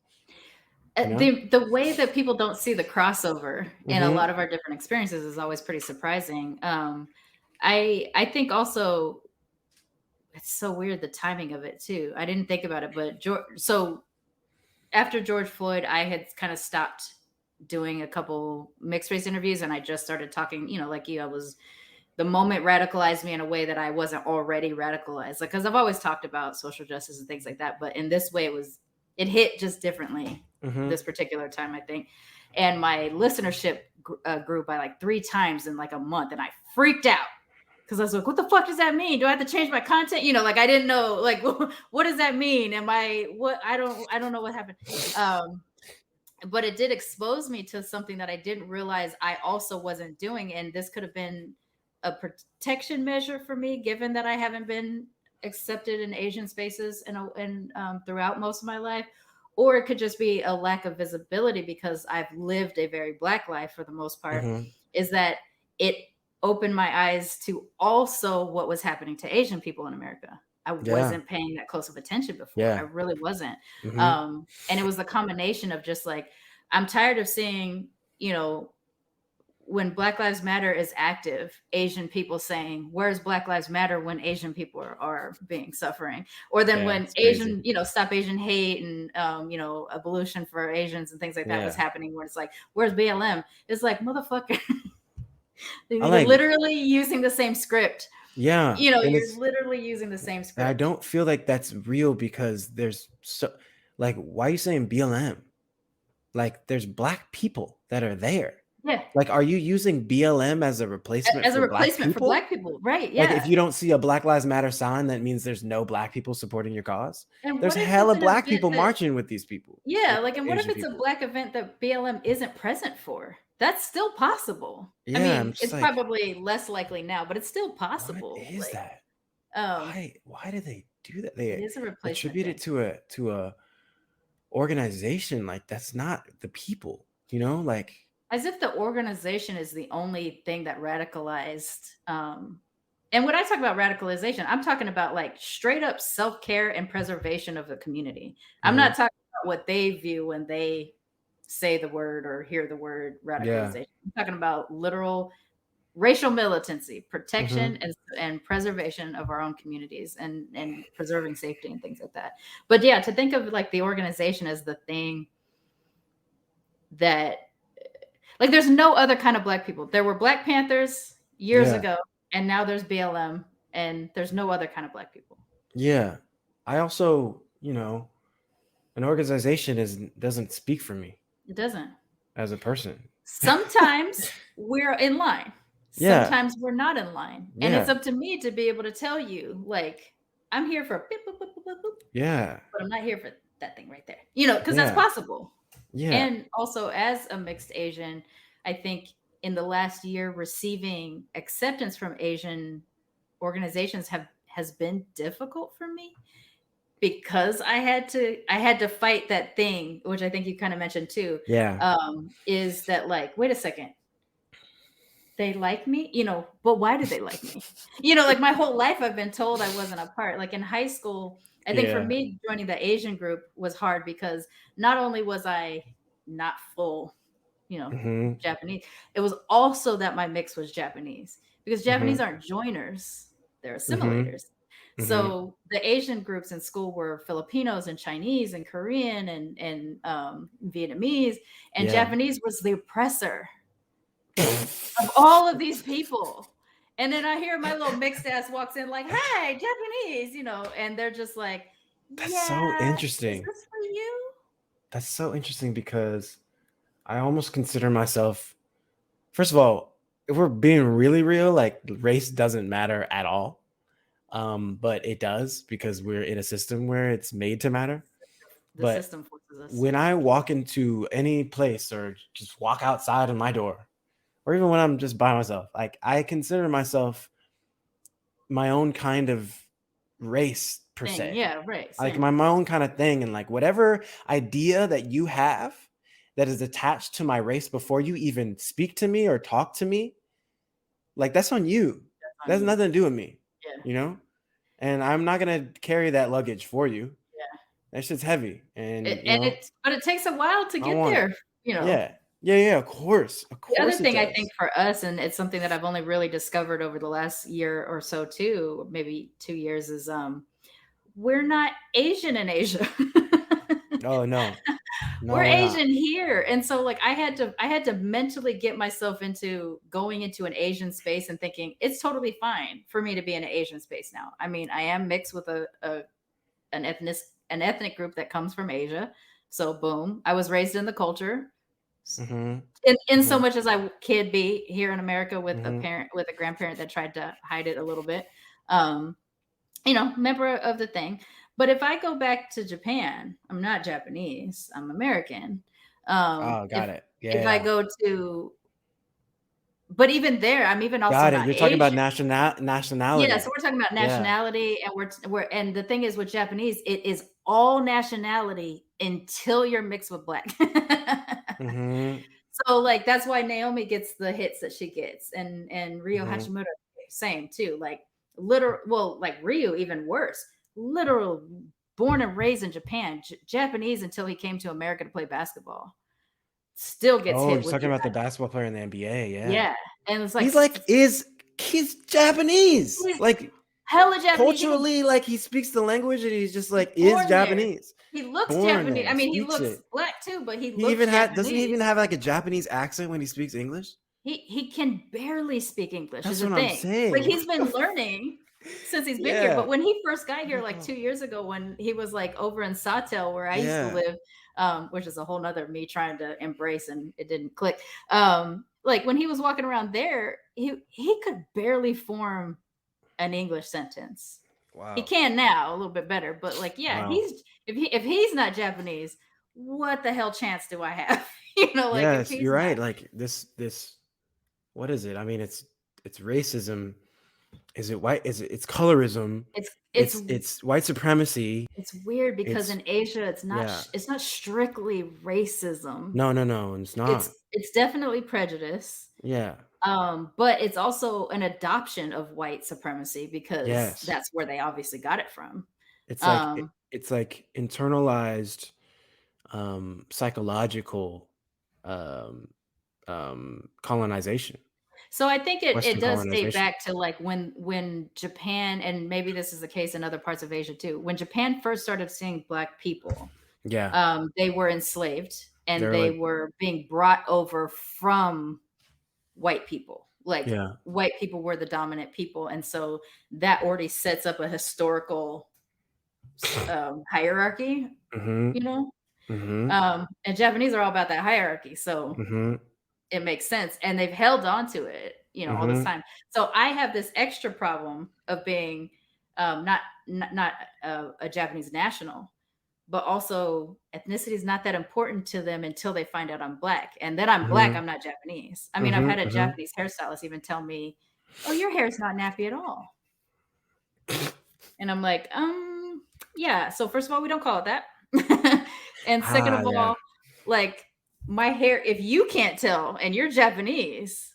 [SPEAKER 4] you know.
[SPEAKER 1] The way that people don't see the crossover in a
[SPEAKER 4] Mm-hmm.
[SPEAKER 1] lot of our different experiences is always pretty surprising. I think also it's so weird, the timing of it too. I didn't think about it, but so after George Floyd, I had kind of stopped doing a couple mixed race interviews, and I just started talking. Like you, I was the moment radicalized me in a way that I wasn't already radicalized. Like, because I've always talked about social justice and things like that, but in this way, it hit just differently
[SPEAKER 4] Mm-hmm.
[SPEAKER 1] this particular time, I think. And my listenership grew by like 3 times in like a month, and I freaked out because I was like, "What the fuck does that mean? Do I have to change my content?" Like I didn't know, like, what does that mean? Am I what? I don't know what happened. But it did expose me to something that I didn't realize I also wasn't doing. And this could have been a protection measure for me, given that I haven't been accepted in Asian spaces and throughout most of my life. Or it could just be a lack of visibility because I've lived a very Black life for the most part,
[SPEAKER 4] Mm-hmm.
[SPEAKER 1] is that it opened my eyes to also what was happening to Asian people in America. I
[SPEAKER 4] Yeah.
[SPEAKER 1] wasn't paying that close of attention before. I
[SPEAKER 4] Yeah.
[SPEAKER 1] really wasn't.
[SPEAKER 4] Mm-hmm.
[SPEAKER 1] And it was the combination of just like, I'm tired of seeing, when Black Lives Matter is active, Asian people saying, "Where's Black Lives Matter?" when Asian people are being suffering, or then
[SPEAKER 4] Yeah.
[SPEAKER 1] when
[SPEAKER 4] It's crazy.
[SPEAKER 1] Asian, Stop Asian Hate and abolition for Asians and things like that was
[SPEAKER 4] Yeah.
[SPEAKER 1] happening, where it's like, "Where's BLM?" It's like, motherfucker,
[SPEAKER 4] I
[SPEAKER 1] you're
[SPEAKER 4] like,
[SPEAKER 1] literally using the same script.
[SPEAKER 4] yeah. And
[SPEAKER 1] You're literally using the same
[SPEAKER 4] I
[SPEAKER 1] script.
[SPEAKER 4] don't feel like that's real, because there's so, like, why are you saying BLM? Like, there's Black people that are there.
[SPEAKER 1] Yeah,
[SPEAKER 4] Like, are you using BLM as a replacement
[SPEAKER 1] as a
[SPEAKER 4] for Black
[SPEAKER 1] replacement for
[SPEAKER 4] people?
[SPEAKER 1] Black people, right?
[SPEAKER 4] Like, if
[SPEAKER 1] Yeah.
[SPEAKER 4] you don't see a Black Lives Matter sign, that means there's no Black people supporting your cause.
[SPEAKER 1] And
[SPEAKER 4] There's
[SPEAKER 1] what if it's
[SPEAKER 4] hella
[SPEAKER 1] an
[SPEAKER 4] Black
[SPEAKER 1] event
[SPEAKER 4] people
[SPEAKER 1] that
[SPEAKER 4] marching with these people,
[SPEAKER 1] Yeah,
[SPEAKER 4] with
[SPEAKER 1] like, and what if
[SPEAKER 4] Asian
[SPEAKER 1] it's a
[SPEAKER 4] people.
[SPEAKER 1] Black event that BLM isn't present for? That's still possible. I
[SPEAKER 4] Yeah, I'm
[SPEAKER 1] mean,
[SPEAKER 4] just
[SPEAKER 1] it's
[SPEAKER 4] like,
[SPEAKER 1] probably less likely now, but it's still
[SPEAKER 4] what
[SPEAKER 1] possible.
[SPEAKER 4] is
[SPEAKER 1] Like,
[SPEAKER 4] that?
[SPEAKER 1] um,
[SPEAKER 4] Why do they do that?
[SPEAKER 1] it
[SPEAKER 4] They
[SPEAKER 1] is a replacement
[SPEAKER 4] attribute it
[SPEAKER 1] thing.
[SPEAKER 4] to a organization. Like, that's not the people, like.
[SPEAKER 1] As if the organization is the only thing that radicalized. And when I talk about radicalization, I'm talking about like straight up self-care and preservation of the community. I'm
[SPEAKER 4] Mhm.
[SPEAKER 1] not talking about what they view when they say the word or hear the word
[SPEAKER 4] Yeah.
[SPEAKER 1] radicalization. I'm talking about literal racial militancy, protection
[SPEAKER 4] Mhm.
[SPEAKER 1] and preservation of our own communities and preserving safety and things like that. But yeah, to think of like the organization as the thing that, like, there's no other kind of Black people. There were Black Panthers years
[SPEAKER 4] Yeah.
[SPEAKER 1] ago, and now there's BLM, and there's no other kind of Black people.
[SPEAKER 4] Yeah. I also, an organization doesn't speak for me
[SPEAKER 1] It doesn't.
[SPEAKER 4] as a person.
[SPEAKER 1] Sometimes we're in line.
[SPEAKER 4] Yeah.
[SPEAKER 1] Sometimes we're not in line. And it's
[SPEAKER 4] Yeah.
[SPEAKER 1] up to me to be able to tell you, like, I'm here for beep, boop, boop, boop, boop, boop,
[SPEAKER 4] Yeah.
[SPEAKER 1] but I'm not here for that thing right there. Because that's
[SPEAKER 4] Yeah.
[SPEAKER 1] possible.
[SPEAKER 4] Yeah.
[SPEAKER 1] And also, as a mixed Asian, I think in the last year, receiving acceptance from Asian organizations has been difficult for me because I had to fight that thing, which I think you kind of mentioned too.
[SPEAKER 4] Yeah.
[SPEAKER 1] Is that like, wait a second, they like me, but why do they like me? Like my whole life I've been told I wasn't a part. Like in high school, I think for
[SPEAKER 4] Yeah.
[SPEAKER 1] me joining the Asian group was hard because not only was I not full,
[SPEAKER 4] Mhm.
[SPEAKER 1] Japanese, it was also that my mix was Japanese because Japanese
[SPEAKER 4] Mhm.
[SPEAKER 1] aren't joiners, they're
[SPEAKER 4] Mhm.
[SPEAKER 1] assimilators.
[SPEAKER 4] Mhm.
[SPEAKER 1] So the Asian groups in school were Filipinos and Chinese and Korean and Vietnamese, and
[SPEAKER 4] Yeah.
[SPEAKER 1] Japanese was the oppressor. of all of these people. And then I hear my little mixed ass walks in like, "Hi, Japanese," and they're just like,
[SPEAKER 4] That's so
[SPEAKER 1] "Yeah, is
[SPEAKER 4] interesting.
[SPEAKER 1] this for you?"
[SPEAKER 4] That's so interesting because I almost consider myself, first of all, if we're being really real, like race doesn't matter at all. But it does because we're in a system where it's made to matter.
[SPEAKER 1] The
[SPEAKER 4] But
[SPEAKER 1] system forces us.
[SPEAKER 4] when I walk into any place or just walk outside of my door, or even when I'm just by myself, like I consider myself my own kind of race per
[SPEAKER 1] Thing.
[SPEAKER 4] se.
[SPEAKER 1] Yeah, right.
[SPEAKER 4] Like
[SPEAKER 1] Same.
[SPEAKER 4] my own kind of thing. And like whatever idea that you have that is attached to my race before you even speak to me or talk to me, like that's on you.
[SPEAKER 1] That's
[SPEAKER 4] That
[SPEAKER 1] on
[SPEAKER 4] has
[SPEAKER 1] you.
[SPEAKER 4] nothing to do with me,
[SPEAKER 1] Yeah.
[SPEAKER 4] you know? And I'm not gonna carry that luggage for you.
[SPEAKER 1] Yeah.
[SPEAKER 4] That shit's heavy. And
[SPEAKER 1] But it takes a while to
[SPEAKER 4] I don't
[SPEAKER 1] get
[SPEAKER 4] want it.
[SPEAKER 1] there, you know.
[SPEAKER 4] Yeah. Yeah, yeah, of course. Of
[SPEAKER 1] The other
[SPEAKER 4] course it
[SPEAKER 1] thing I think
[SPEAKER 4] does.
[SPEAKER 1] for us, and it's something that I've only really discovered over the last year or so too, maybe 2 years, is we're not Asian in Asia.
[SPEAKER 4] Oh no.
[SPEAKER 1] We're
[SPEAKER 4] No, we're not.
[SPEAKER 1] Asian here. And so like I had to mentally get myself into going into an Asian space and thinking it's totally fine for me to be in an Asian space now. I mean, I am mixed with an ethnic group that comes from Asia. So boom, I was raised in the culture.
[SPEAKER 4] Mm-hmm.
[SPEAKER 1] In so
[SPEAKER 4] Mm-hmm.
[SPEAKER 1] much as I could be here in America with a
[SPEAKER 4] Mm-hmm.
[SPEAKER 1] parent with a grandparent that tried to hide it a little bit. Um, member of the thing. But if I go back to Japan, I'm not Japanese. I'm American.
[SPEAKER 4] Oh,
[SPEAKER 1] If
[SPEAKER 4] got it.
[SPEAKER 1] if I
[SPEAKER 4] Yeah.
[SPEAKER 1] go to, but even there, I'm even also
[SPEAKER 4] Got it.
[SPEAKER 1] not
[SPEAKER 4] You're talking about
[SPEAKER 1] Asian. Yeah, so
[SPEAKER 4] nationality.
[SPEAKER 1] we're talking about
[SPEAKER 4] Yeah.
[SPEAKER 1] nationality, and and the thing is with Japanese, it is all nationality until you're mixed with black.
[SPEAKER 4] Mm-hmm.
[SPEAKER 1] So like that's why Naomi gets the hits that she gets, and Ryo
[SPEAKER 4] Mm-hmm.
[SPEAKER 1] Hashimoto same too. Like literal, well, like Ryu even worse. Literal, born and raised in Japan, Japanese until he came to America to play basketball. Still gets
[SPEAKER 4] Oh,
[SPEAKER 1] hit
[SPEAKER 4] you're
[SPEAKER 1] with
[SPEAKER 4] talking
[SPEAKER 1] your
[SPEAKER 4] about the basketball player in the NBA. Yeah.
[SPEAKER 1] yeah, and it's like
[SPEAKER 4] He's like, he's Japanese.
[SPEAKER 1] he's
[SPEAKER 4] Like
[SPEAKER 1] hella Japanese. He was
[SPEAKER 4] culturally, like he speaks the language and he's just like is
[SPEAKER 1] born there.
[SPEAKER 4] Japanese.
[SPEAKER 1] He looks
[SPEAKER 4] Born
[SPEAKER 1] Japanese. I
[SPEAKER 4] there,
[SPEAKER 1] mean, he
[SPEAKER 4] speaks
[SPEAKER 1] looks
[SPEAKER 4] it.
[SPEAKER 1] black too, but he
[SPEAKER 4] He even
[SPEAKER 1] looks
[SPEAKER 4] doesn't he even
[SPEAKER 1] Japanese.
[SPEAKER 4] have like a Japanese accent when he speaks English?
[SPEAKER 1] He can barely speak English is
[SPEAKER 4] That's
[SPEAKER 1] the
[SPEAKER 4] what I'm
[SPEAKER 1] thing. Like,
[SPEAKER 4] saying.
[SPEAKER 1] he's
[SPEAKER 4] What the
[SPEAKER 1] been learning since he's been here, but
[SPEAKER 4] Yeah.
[SPEAKER 1] when he first got here, like,
[SPEAKER 4] Oh,
[SPEAKER 1] 2 years ago when he was, like, over in Sawtell where I used to
[SPEAKER 4] yeah.
[SPEAKER 1] live, which is a whole whole 'nother me trying to embrace and it didn't click. Like, when he was walking around there, he could barely form an English sentence. He
[SPEAKER 4] Wow.
[SPEAKER 1] can now a little bit better, but, like, yeah,
[SPEAKER 4] Wow.
[SPEAKER 1] if he's not Japanese, what the hell chance do I have? Like, if
[SPEAKER 4] Yes,
[SPEAKER 1] he's
[SPEAKER 4] you're
[SPEAKER 1] not
[SPEAKER 4] right. Like this what is it? I mean, it's racism. Is it white? Is it's colorism?
[SPEAKER 1] it's it's
[SPEAKER 4] It's white supremacy.
[SPEAKER 1] It's weird because
[SPEAKER 4] It's
[SPEAKER 1] in Asia,
[SPEAKER 4] yeah.
[SPEAKER 1] it's not strictly racism.
[SPEAKER 4] No, no, no, it's not.
[SPEAKER 1] It's definitely prejudice,
[SPEAKER 4] Yeah.
[SPEAKER 1] but it's also an adoption of white supremacy because
[SPEAKER 4] Yes.
[SPEAKER 1] that's where they obviously got it from.
[SPEAKER 4] It's like
[SPEAKER 1] Um,
[SPEAKER 4] it's like internalized psychological um colonization,
[SPEAKER 1] so I think it
[SPEAKER 4] Western
[SPEAKER 1] does date
[SPEAKER 4] colonization.
[SPEAKER 1] back to like when Japan, and maybe this is the case in other parts of Asia too. When Japan first started seeing black people,
[SPEAKER 4] Yeah.
[SPEAKER 1] they were enslaved and
[SPEAKER 4] They're
[SPEAKER 1] they
[SPEAKER 4] like
[SPEAKER 1] were being brought over from white people. Like
[SPEAKER 4] yeah.
[SPEAKER 1] white people were the dominant people, and so that already sets up a historical hierarchy,
[SPEAKER 4] Mhm.
[SPEAKER 1] you know.
[SPEAKER 4] Mhm.
[SPEAKER 1] And Japanese are all about that hierarchy, so
[SPEAKER 4] Mhm.
[SPEAKER 1] it makes sense, and they've held on to it, all this
[SPEAKER 4] Mhm.
[SPEAKER 1] time. So I have this extra problem of being not a Japanese national, but also ethnicity is not that important to them until they find out I'm black. And then I'm black,
[SPEAKER 4] Mhm.
[SPEAKER 1] I'm not Japanese. I mean, I've
[SPEAKER 4] Mhm.
[SPEAKER 1] had a
[SPEAKER 4] Mhm.
[SPEAKER 1] Japanese hairstylist even tell me, "Oh, your hair's not nappy at all." And I'm like, yeah. So first of all, we don't call it that. And second
[SPEAKER 4] Ah,
[SPEAKER 1] of
[SPEAKER 4] yeah.
[SPEAKER 1] all, like my hair, if you can't tell and you're Japanese,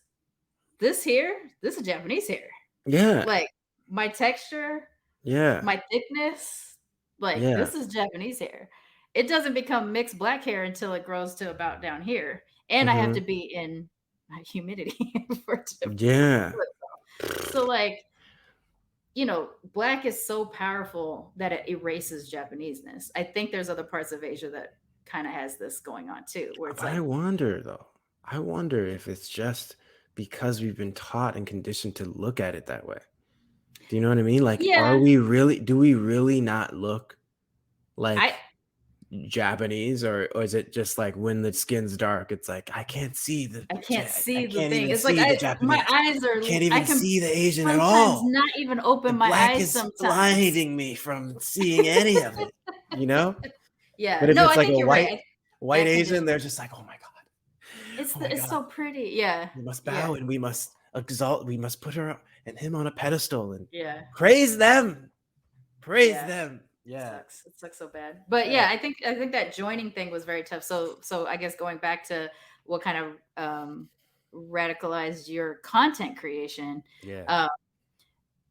[SPEAKER 1] this is Japanese hair.
[SPEAKER 4] Yeah.
[SPEAKER 1] Like my texture,
[SPEAKER 4] Yeah.
[SPEAKER 1] my thickness, like
[SPEAKER 4] Yeah.
[SPEAKER 1] this is Japanese hair. It doesn't become mixed black hair until it grows to about down here. And I have to
[SPEAKER 4] Mhm.
[SPEAKER 1] be in humidity for it to
[SPEAKER 4] Yeah.
[SPEAKER 1] so like, black is so powerful that it erases Japaneseness. I think there's other parts of Asia that kind of has this going on too, where it's
[SPEAKER 4] But I
[SPEAKER 1] like,
[SPEAKER 4] wonder though. I wonder if it's just because we've been taught and conditioned to look at it that way. Do you know what I mean? Like,
[SPEAKER 1] Yeah.
[SPEAKER 4] do we really not look like Japanese, or is it just like when the skin's dark, it's like I can't see the
[SPEAKER 1] I can't see
[SPEAKER 4] I
[SPEAKER 1] the
[SPEAKER 4] can't
[SPEAKER 1] thing.
[SPEAKER 4] even
[SPEAKER 1] It's like
[SPEAKER 4] see the Japanese.
[SPEAKER 1] my eyes are.
[SPEAKER 4] Can't
[SPEAKER 1] I
[SPEAKER 4] even
[SPEAKER 1] can
[SPEAKER 4] see the Asian at
[SPEAKER 1] sometimes
[SPEAKER 4] all.
[SPEAKER 1] not even open
[SPEAKER 4] The
[SPEAKER 1] my
[SPEAKER 4] black
[SPEAKER 1] eyes.
[SPEAKER 4] is
[SPEAKER 1] Sometimes
[SPEAKER 4] blinding me from seeing any of it. You know?
[SPEAKER 1] Yeah.
[SPEAKER 4] But if
[SPEAKER 1] No,
[SPEAKER 4] it's
[SPEAKER 1] I
[SPEAKER 4] like
[SPEAKER 1] think
[SPEAKER 4] a
[SPEAKER 1] you're right.
[SPEAKER 4] white
[SPEAKER 1] That
[SPEAKER 4] Asian,
[SPEAKER 1] condition.
[SPEAKER 4] they're just like, oh my god,
[SPEAKER 1] It's
[SPEAKER 4] oh my
[SPEAKER 1] it's
[SPEAKER 4] god,
[SPEAKER 1] so pretty. Yeah.
[SPEAKER 4] we must bow and we must exalt. We must put her and him on a pedestal and
[SPEAKER 1] Yeah.
[SPEAKER 4] praise them. Praise
[SPEAKER 1] Yeah.
[SPEAKER 4] them. Yeah.
[SPEAKER 1] It sucks so bad. But yeah, I think that joining thing was very tough. So I guess going back to what kind of radicalized your content creation.
[SPEAKER 4] Yeah.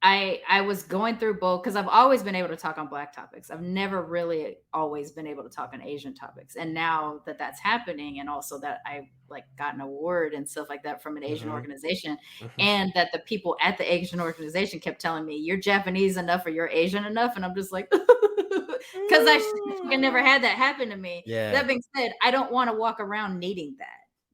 [SPEAKER 1] I was going through both because I've always been able to talk on Black topics. I've never really always been able to talk on Asian topics. And now that that's happening, and also that I like got an award and stuff like that from an Asian organization, and that the people at the Asian organization kept telling me, "You're Japanese enough or you're Asian enough," and I'm just like, because I never had that happen to me.
[SPEAKER 4] Yeah.
[SPEAKER 1] That being said, I don't want to walk around needing that.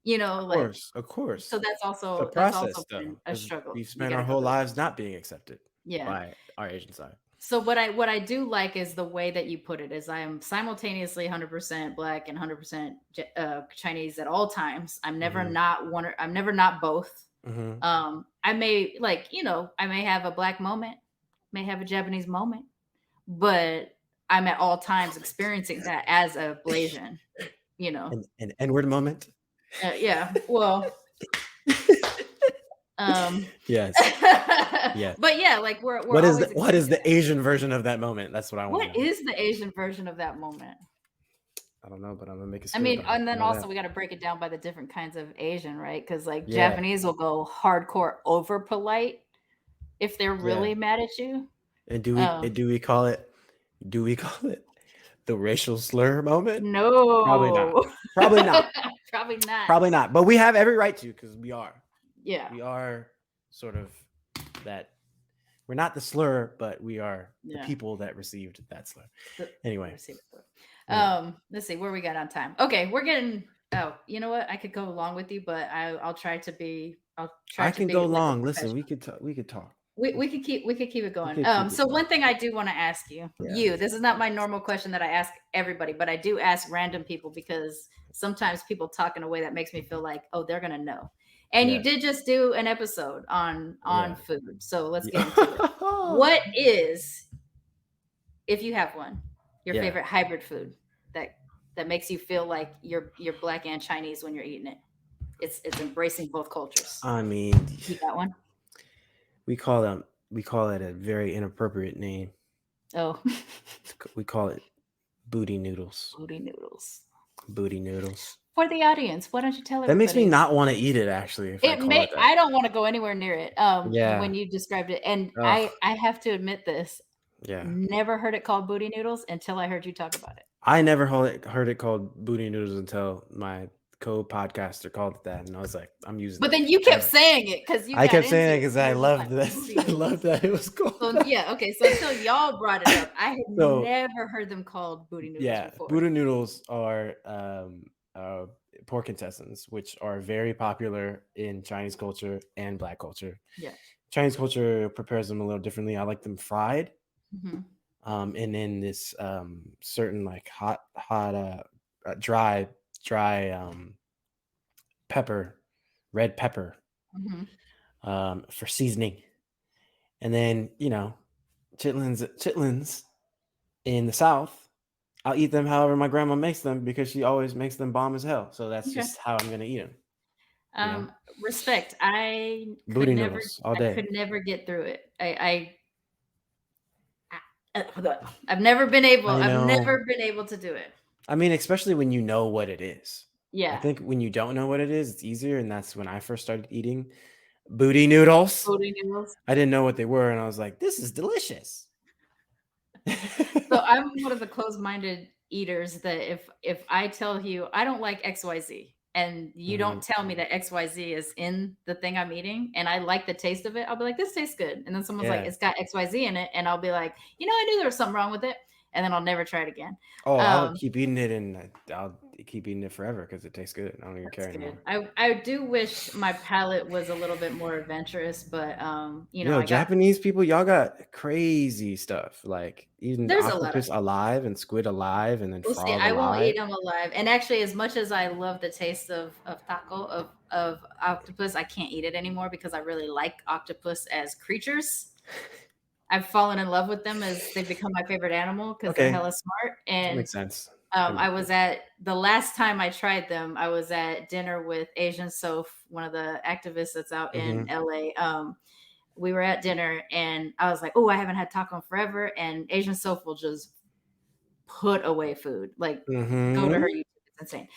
[SPEAKER 1] You know,
[SPEAKER 4] Of course.
[SPEAKER 1] So that's also
[SPEAKER 4] It's a process,
[SPEAKER 1] been a struggle.
[SPEAKER 4] We've spent our whole lives not being accepted
[SPEAKER 1] Yeah.
[SPEAKER 4] by our Asian side.
[SPEAKER 1] So what I do like is the way that you put it is I am simultaneously 100% Black and 100% Chinese at all times. I'm never not one. I'm never not both. I may I may have a Black moment, may have a Japanese moment, but I'm at all times experiencing that as a Blasian. You know,
[SPEAKER 4] an N-word moment.
[SPEAKER 1] Yeah. Well.
[SPEAKER 4] Yes. Yes.
[SPEAKER 1] But yeah, like we're
[SPEAKER 4] what is the Asian version of that moment? That's what I want.
[SPEAKER 1] What is the Asian version of that moment?
[SPEAKER 4] I don't know, but I'm gonna make it.
[SPEAKER 1] I mean, and then also we got to break it down by the different kinds of Asian, right? Because like Japanese will go hardcore over polite if they're really mad at you.
[SPEAKER 4] And do we call it the racial slur moment?
[SPEAKER 1] No,
[SPEAKER 4] probably not. Probably not.
[SPEAKER 1] Probably not.
[SPEAKER 4] Probably not. But we have every right to, because we are.
[SPEAKER 1] Yeah.
[SPEAKER 4] We are sort of that. We're not the slur, but we are the people that received that slur. Anyway.
[SPEAKER 1] Let's see where we got on time. Okay, we're getting. Oh, you know what? I could go along with you, but I'll try to be.
[SPEAKER 4] I can go long. Listen, we could talk. We could keep
[SPEAKER 1] it going. So one thing I do want to ask you, this is not my normal question that I ask everybody, but I do ask random people because sometimes people talk in a way that makes me feel like, oh, they're gonna know. And you did just do an episode on food, so let's get into it. What is, if you have one, your favorite hybrid food that makes you feel like you're Black and Chinese when you're eating it? It's embracing both cultures.
[SPEAKER 4] I mean,
[SPEAKER 1] you got one?
[SPEAKER 4] We call it a very inappropriate name.
[SPEAKER 1] Oh.
[SPEAKER 4] We call it booty noodles.
[SPEAKER 1] Booty noodles.
[SPEAKER 4] Booty noodles.
[SPEAKER 1] For the audience, why don't you tell everybody?
[SPEAKER 4] That makes me not want to eat it, actually.
[SPEAKER 1] I don't want to go anywhere near it. When you described it. And I have to admit this.
[SPEAKER 4] Yeah.
[SPEAKER 1] Never heard it called booty noodles until I heard you talk about it.
[SPEAKER 4] I never heard it called booty noodles until my co-podcaster called it that, and I was like, I'm using.
[SPEAKER 1] But then you kept saying it because
[SPEAKER 4] I kept saying it because I loved this. I loved that it was called.
[SPEAKER 1] So okay. So until y'all brought it up, I had never heard them called booty noodles before.
[SPEAKER 4] Booty noodles are pork intestines, which are very popular in Chinese culture and Black culture. Yeah. Chinese culture prepares them a little differently. I like them fried. And in this certain like hot dry pepper, red pepper, for seasoning. And then, chitlins in the South, I'll eat them however my grandma makes them because she always makes them bomb as hell. So that's just how I'm gonna eat them.
[SPEAKER 1] Respect.
[SPEAKER 4] Booty noodles all day.
[SPEAKER 1] I could never get through it. I've never been able to do it.
[SPEAKER 4] I mean, especially when you know what it is.
[SPEAKER 1] Yeah.
[SPEAKER 4] I think when you don't know what it is, it's easier. And that's when I first started eating booty noodles. I didn't know what they were. And I was like, this is delicious.
[SPEAKER 1] So I'm one of the closed-minded eaters that if I tell you I don't like XYZ and you don't tell me that XYZ is in the thing I'm eating and I like the taste of it, I'll be like, this tastes good. And then someone's like, it's got XYZ in it. And I'll be like, I knew there was something wrong with it. And then I'll never try it again.
[SPEAKER 4] Oh, I'll keep eating it and I'll keep eating it forever because it tastes good. I don't even
[SPEAKER 1] That's
[SPEAKER 4] care
[SPEAKER 1] good.
[SPEAKER 4] anymore.
[SPEAKER 1] I do wish my palate was a little bit more adventurous, but
[SPEAKER 4] Yo,
[SPEAKER 1] I got
[SPEAKER 4] Japanese people, y'all got crazy stuff. Like eating
[SPEAKER 1] there's a lot of
[SPEAKER 4] octopus alive and squid alive and then
[SPEAKER 1] we'll see.
[SPEAKER 4] frog
[SPEAKER 1] I won't eat
[SPEAKER 4] alive.
[SPEAKER 1] them alive. And actually, as much as I love the taste of taco of octopus, I can't eat it anymore because I really like octopus as creatures. I've fallen in love with them as they've become my favorite animal because they're
[SPEAKER 4] Okay,
[SPEAKER 1] hella smart.
[SPEAKER 4] that
[SPEAKER 1] And
[SPEAKER 4] makes sense. That
[SPEAKER 1] I
[SPEAKER 4] makes
[SPEAKER 1] was
[SPEAKER 4] sense.
[SPEAKER 1] at the last time I tried them, I was at dinner with Asian Soph, one of the activists that's out in
[SPEAKER 4] Mm-hmm.
[SPEAKER 1] LA. We were at dinner and I was like, oh, I haven't had taco in forever. And Asian Soph will just put away food. Like, go to her
[SPEAKER 4] Mm-hmm.
[SPEAKER 1] YouTube. It's insane.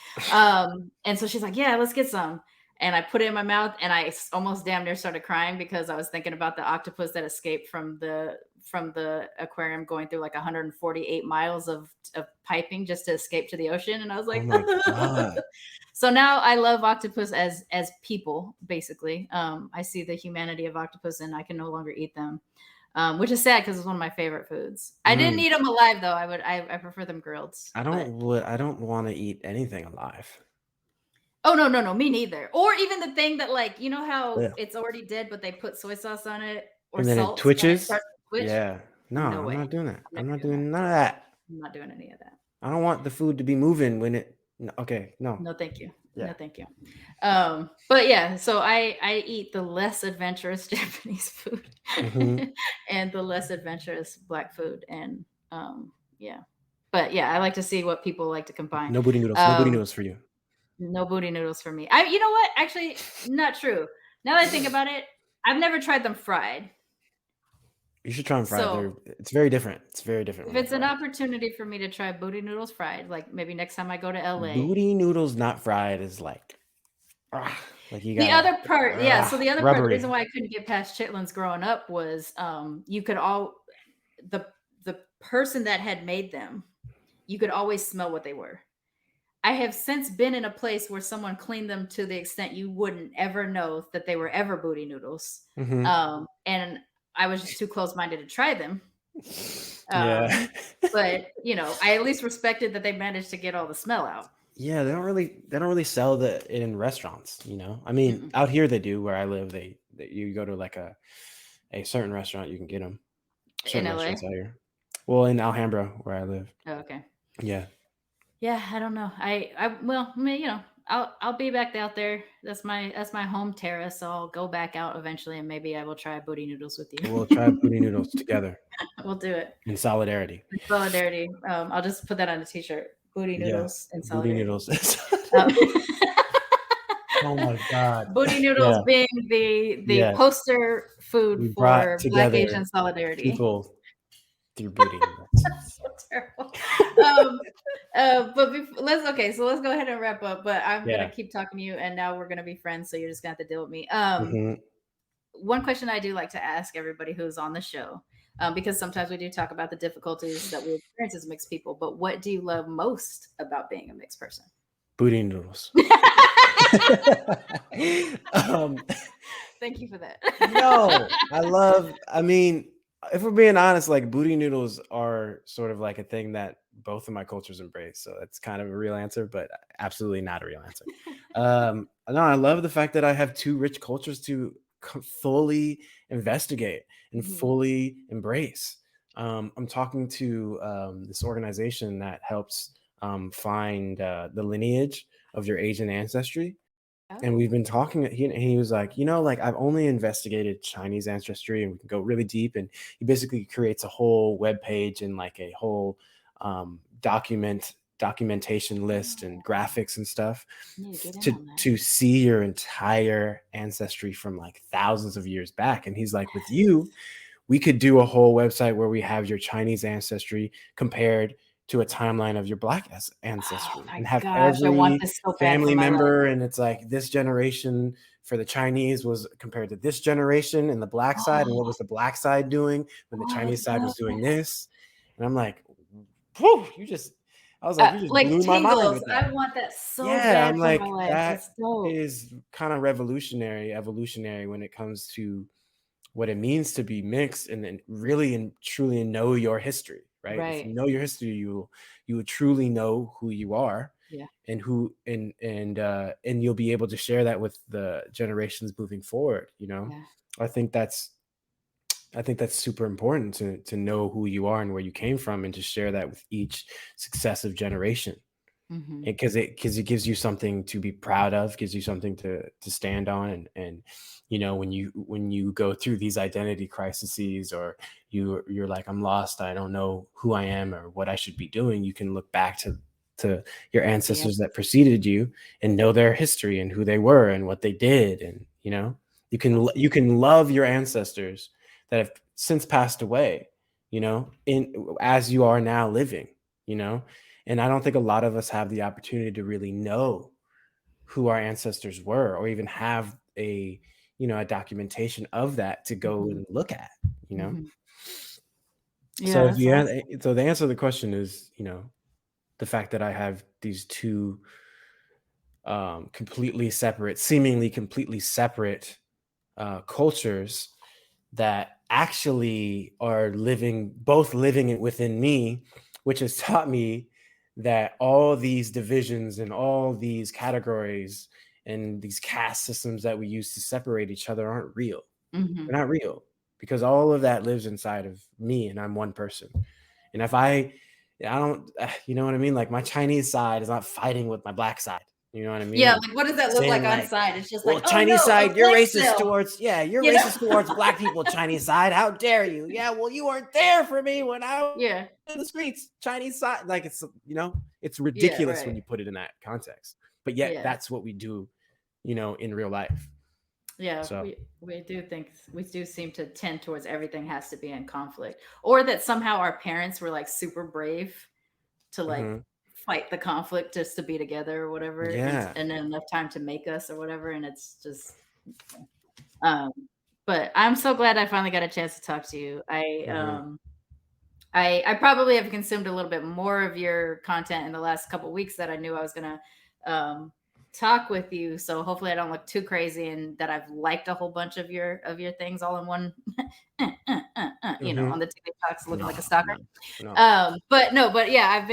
[SPEAKER 1] And so she's like, yeah, let's get some. And I put it in my mouth and I almost damn near started crying because I was thinking about the octopus that escaped from the aquarium going through like 148 miles of piping just to escape to the ocean. And I was
[SPEAKER 4] Oh
[SPEAKER 1] like,
[SPEAKER 4] my God.
[SPEAKER 1] so now I love octopus as people, basically. I see the humanity of octopus and I can no longer eat them. Which is sad because it's one of my favorite foods. I didn't
[SPEAKER 4] Mm.
[SPEAKER 1] eat them alive though. I prefer them grilled. But
[SPEAKER 4] I don't want to eat anything alive.
[SPEAKER 1] oh no, me neither. Or even the thing that like how
[SPEAKER 4] Yeah.
[SPEAKER 1] it's already dead, but they put soy sauce on it or
[SPEAKER 4] And then it
[SPEAKER 1] salt and it
[SPEAKER 4] twitches.
[SPEAKER 1] starts to twitch.
[SPEAKER 4] Yeah. No,
[SPEAKER 1] No
[SPEAKER 4] I'm
[SPEAKER 1] way.
[SPEAKER 4] not doing that.
[SPEAKER 1] I'm
[SPEAKER 4] I'm
[SPEAKER 1] never
[SPEAKER 4] not
[SPEAKER 1] doing that.
[SPEAKER 4] doing none of that.
[SPEAKER 1] I'm not doing any of that.
[SPEAKER 4] I don't want the food to be moving when it. No, okay, no.
[SPEAKER 1] No, thank you.
[SPEAKER 4] Yeah.
[SPEAKER 1] No, thank you. But yeah, so I eat the less adventurous Japanese food
[SPEAKER 4] Mm-hmm.
[SPEAKER 1] and the less adventurous black food, and yeah. But yeah, I like to see what people like to combine.
[SPEAKER 4] No booty noodles. No booty
[SPEAKER 1] Um,
[SPEAKER 4] noodles for you.
[SPEAKER 1] no booty noodles for me. You know what? Actually, not true. Now that I think about it, I've never tried them fried.
[SPEAKER 4] You should try them fried.
[SPEAKER 1] So
[SPEAKER 4] It's very different. It's very different
[SPEAKER 1] if
[SPEAKER 4] when they're
[SPEAKER 1] it's an
[SPEAKER 4] fried.
[SPEAKER 1] opportunity for me to try booty noodles fried, like maybe next time I go to LA.
[SPEAKER 4] Booty noodles not fried is like you
[SPEAKER 1] The
[SPEAKER 4] gotta
[SPEAKER 1] other part, yeah. So the other part, the reason
[SPEAKER 4] rubbery.
[SPEAKER 1] why I couldn't get past chitlins growing up was you could all the the person that had made them, you could always smell what they were. I have since been in a place where someone cleaned them to the extent you wouldn't ever know that they were ever booty noodles.
[SPEAKER 4] Mm-hmm.
[SPEAKER 1] And I was just too close minded to try them.
[SPEAKER 4] Yeah.
[SPEAKER 1] But I at least respected that they managed to get all the smell out.
[SPEAKER 4] Yeah, they don't really sell it in restaurants, you know. I mean,
[SPEAKER 1] Mm-mm.
[SPEAKER 4] out here they do where I live. You go to like a certain restaurant, you can get them.
[SPEAKER 1] In
[SPEAKER 4] Certain
[SPEAKER 1] LA.
[SPEAKER 4] restaurants out here. Well, in Alhambra where I live.
[SPEAKER 1] Oh, okay.
[SPEAKER 4] Yeah.
[SPEAKER 1] Yeah, I don't know. Well, I mean, I'll be back out there. That's my home terrace. So I'll go back out eventually, and maybe I will try booty noodles with
[SPEAKER 4] We'll
[SPEAKER 1] you.
[SPEAKER 4] try booty noodles together
[SPEAKER 1] We'll do it
[SPEAKER 4] in solidarity.
[SPEAKER 1] in solidarity. I'll just put that on a t-shirt. Booty
[SPEAKER 4] Yeah.
[SPEAKER 1] noodles in
[SPEAKER 4] Booty
[SPEAKER 1] solidarity.
[SPEAKER 4] noodles.
[SPEAKER 1] Um,
[SPEAKER 4] Oh my God.
[SPEAKER 1] booty noodles
[SPEAKER 4] Yeah.
[SPEAKER 1] being the
[SPEAKER 4] Yes.
[SPEAKER 1] poster food
[SPEAKER 4] We brought
[SPEAKER 1] for Black
[SPEAKER 4] together
[SPEAKER 1] Asian solidarity.
[SPEAKER 4] people through booty noodles.
[SPEAKER 1] That's so terrible. Um, but so let's go ahead and wrap up. But I'm gonna
[SPEAKER 4] Yeah.
[SPEAKER 1] keep talking to you, and now we're gonna be friends. So you're just gonna have to deal with me.
[SPEAKER 4] Mhm.
[SPEAKER 1] One question I do like to ask everybody who's on the show, because sometimes we do talk about the difficulties that we experience as mixed people. But what do you love most about being a mixed person?
[SPEAKER 4] Booty noodles. um,
[SPEAKER 1] Thank you for that.
[SPEAKER 4] no, I mean, if we're being honest, like booty noodles are sort of like a thing that both of my cultures embrace. So that's kind of a real answer, but absolutely not a real answer. No, I love the fact that I have two rich cultures to fully investigate and
[SPEAKER 1] Mhm.
[SPEAKER 4] fully embrace. I'm talking to this organization that helps find the lineage of your Asian ancestry. And
[SPEAKER 1] Oh,
[SPEAKER 4] we've been talking. He was like, like I've only investigated Chinese ancestry, and we can go really deep. And he basically creates a whole web page and like a whole documentation list and graphics and stuff
[SPEAKER 1] I need to get in
[SPEAKER 4] to
[SPEAKER 1] on that.
[SPEAKER 4] to see your entire ancestry from like thousands of years back. And he's like, with you, we could do a whole website where we have your Chinese ancestry compared to a timeline of your black
[SPEAKER 1] Oh
[SPEAKER 4] ancestry
[SPEAKER 1] my
[SPEAKER 4] and have
[SPEAKER 1] gosh, I want
[SPEAKER 4] every
[SPEAKER 1] this so bad for
[SPEAKER 4] family
[SPEAKER 1] my life.
[SPEAKER 4] member. And it's like this generation for the Chinese was compared to this generation and the black side. And what
[SPEAKER 1] Oh,
[SPEAKER 4] was the black side doing when the
[SPEAKER 1] I would
[SPEAKER 4] Chinese side
[SPEAKER 1] love
[SPEAKER 4] was doing
[SPEAKER 1] that.
[SPEAKER 4] this? And I'm like, whew, I was like, you just
[SPEAKER 1] Like
[SPEAKER 4] blew my mind
[SPEAKER 1] tingles.
[SPEAKER 4] with
[SPEAKER 1] I
[SPEAKER 4] that.
[SPEAKER 1] want that so
[SPEAKER 4] Yeah,
[SPEAKER 1] bad
[SPEAKER 4] I'm
[SPEAKER 1] for my
[SPEAKER 4] like,
[SPEAKER 1] life.
[SPEAKER 4] that
[SPEAKER 1] That's dope.
[SPEAKER 4] is kind of evolutionary when it comes to what it means to be mixed and then really and truly know your history, right? If you
[SPEAKER 1] Right.
[SPEAKER 4] know your history, you will truly know who you are.
[SPEAKER 1] Yeah.
[SPEAKER 4] and and you'll be able to share that with the generations moving forward.
[SPEAKER 1] Yeah.
[SPEAKER 4] I think that's super important to know who you are and where you came from, and to share that with each successive generation,
[SPEAKER 1] Mm-hmm.
[SPEAKER 4] because it gives you something to be proud of, gives you something to stand on. And when you go through these identity crises, or you're like, I'm lost, I don't know who I am or what I should be doing, you can look back to your
[SPEAKER 1] Yeah.
[SPEAKER 4] ancestors that preceded you, and know their history and who they were and what they did. And you
[SPEAKER 1] Absolutely.
[SPEAKER 4] can love your ancestors that have since passed away, in as you are now living, you know and I don't think a lot of us have the opportunity to really know who our ancestors were, or even have a documentation of that to go
[SPEAKER 1] Mm-hmm.
[SPEAKER 4] and look at, you know.
[SPEAKER 1] Mm-hmm.
[SPEAKER 4] So
[SPEAKER 1] Yeah,
[SPEAKER 4] if
[SPEAKER 1] that's
[SPEAKER 4] you
[SPEAKER 1] awesome.
[SPEAKER 4] so the answer to the question is, the fact that I have these two seemingly completely separate cultures that actually are living it within me, which has taught me that all these divisions and all these categories and these caste systems that we use to separate each other aren't real.
[SPEAKER 1] Mm-hmm.
[SPEAKER 4] They're not real, because all of that lives inside of me, and I'm one person. And if I don't, you know what I mean? Like, my Chinese side is not fighting with my black side. You know what I mean?
[SPEAKER 1] Yeah,
[SPEAKER 4] Like,
[SPEAKER 1] like what does that look
[SPEAKER 4] saying
[SPEAKER 1] like on
[SPEAKER 4] like,
[SPEAKER 1] side? It's just
[SPEAKER 4] well,
[SPEAKER 1] like, oh
[SPEAKER 4] Chinese
[SPEAKER 1] no, a
[SPEAKER 4] side, you're
[SPEAKER 1] flex
[SPEAKER 4] racist
[SPEAKER 1] sale.
[SPEAKER 4] towards, you're
[SPEAKER 1] You know?
[SPEAKER 4] racist towards black people, Chinese side. How dare you? Yeah, well, you weren't there for me when I was
[SPEAKER 1] Yeah.
[SPEAKER 4] in the streets, Chinese side. Like, it's
[SPEAKER 1] Yeah,
[SPEAKER 4] ridiculous when
[SPEAKER 1] right.
[SPEAKER 4] you put it in that context. But yet
[SPEAKER 1] Yeah.
[SPEAKER 4] that's what we do, in real life.
[SPEAKER 1] Yeah,
[SPEAKER 4] So,
[SPEAKER 1] we do seem to tend towards everything has to be in conflict, or that somehow our parents were like super brave to like
[SPEAKER 4] mhm.
[SPEAKER 1] fight the conflict just to be together or whatever,
[SPEAKER 4] Yeah.
[SPEAKER 1] and then enough time to make us or whatever, and it's just um but I'm so glad I finally got a chance to talk to you.
[SPEAKER 4] Mhm.
[SPEAKER 1] I probably have consumed a little bit more of your content in the last couple weeks that I knew I was gonna um, talk with you. So hopefully I don't look too crazy, and that I've liked a whole bunch of your things all in one, on
[SPEAKER 4] Mhm.
[SPEAKER 1] the TikToks looking
[SPEAKER 4] No,
[SPEAKER 1] like a stalker.
[SPEAKER 4] no, no.
[SPEAKER 1] But no, but yeah, I've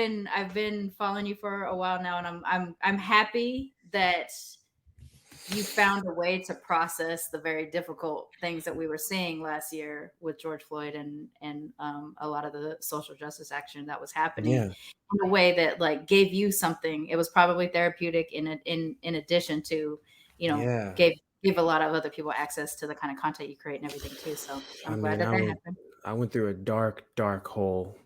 [SPEAKER 1] been following you for a while now, and I'm happy that you found a way to process the very difficult things that we were seeing last year with George Floyd, and a lot of the social justice action that was happening,
[SPEAKER 4] Yeah.
[SPEAKER 1] in a way that like gave you something. It was probably therapeutic in addition to,
[SPEAKER 4] Yeah.
[SPEAKER 1] gave a lot of other people access to the kind of content you create and everything too. So
[SPEAKER 4] I
[SPEAKER 1] I'm glad
[SPEAKER 4] mean,
[SPEAKER 1] that that happened.
[SPEAKER 4] I went through a dark, dark hole.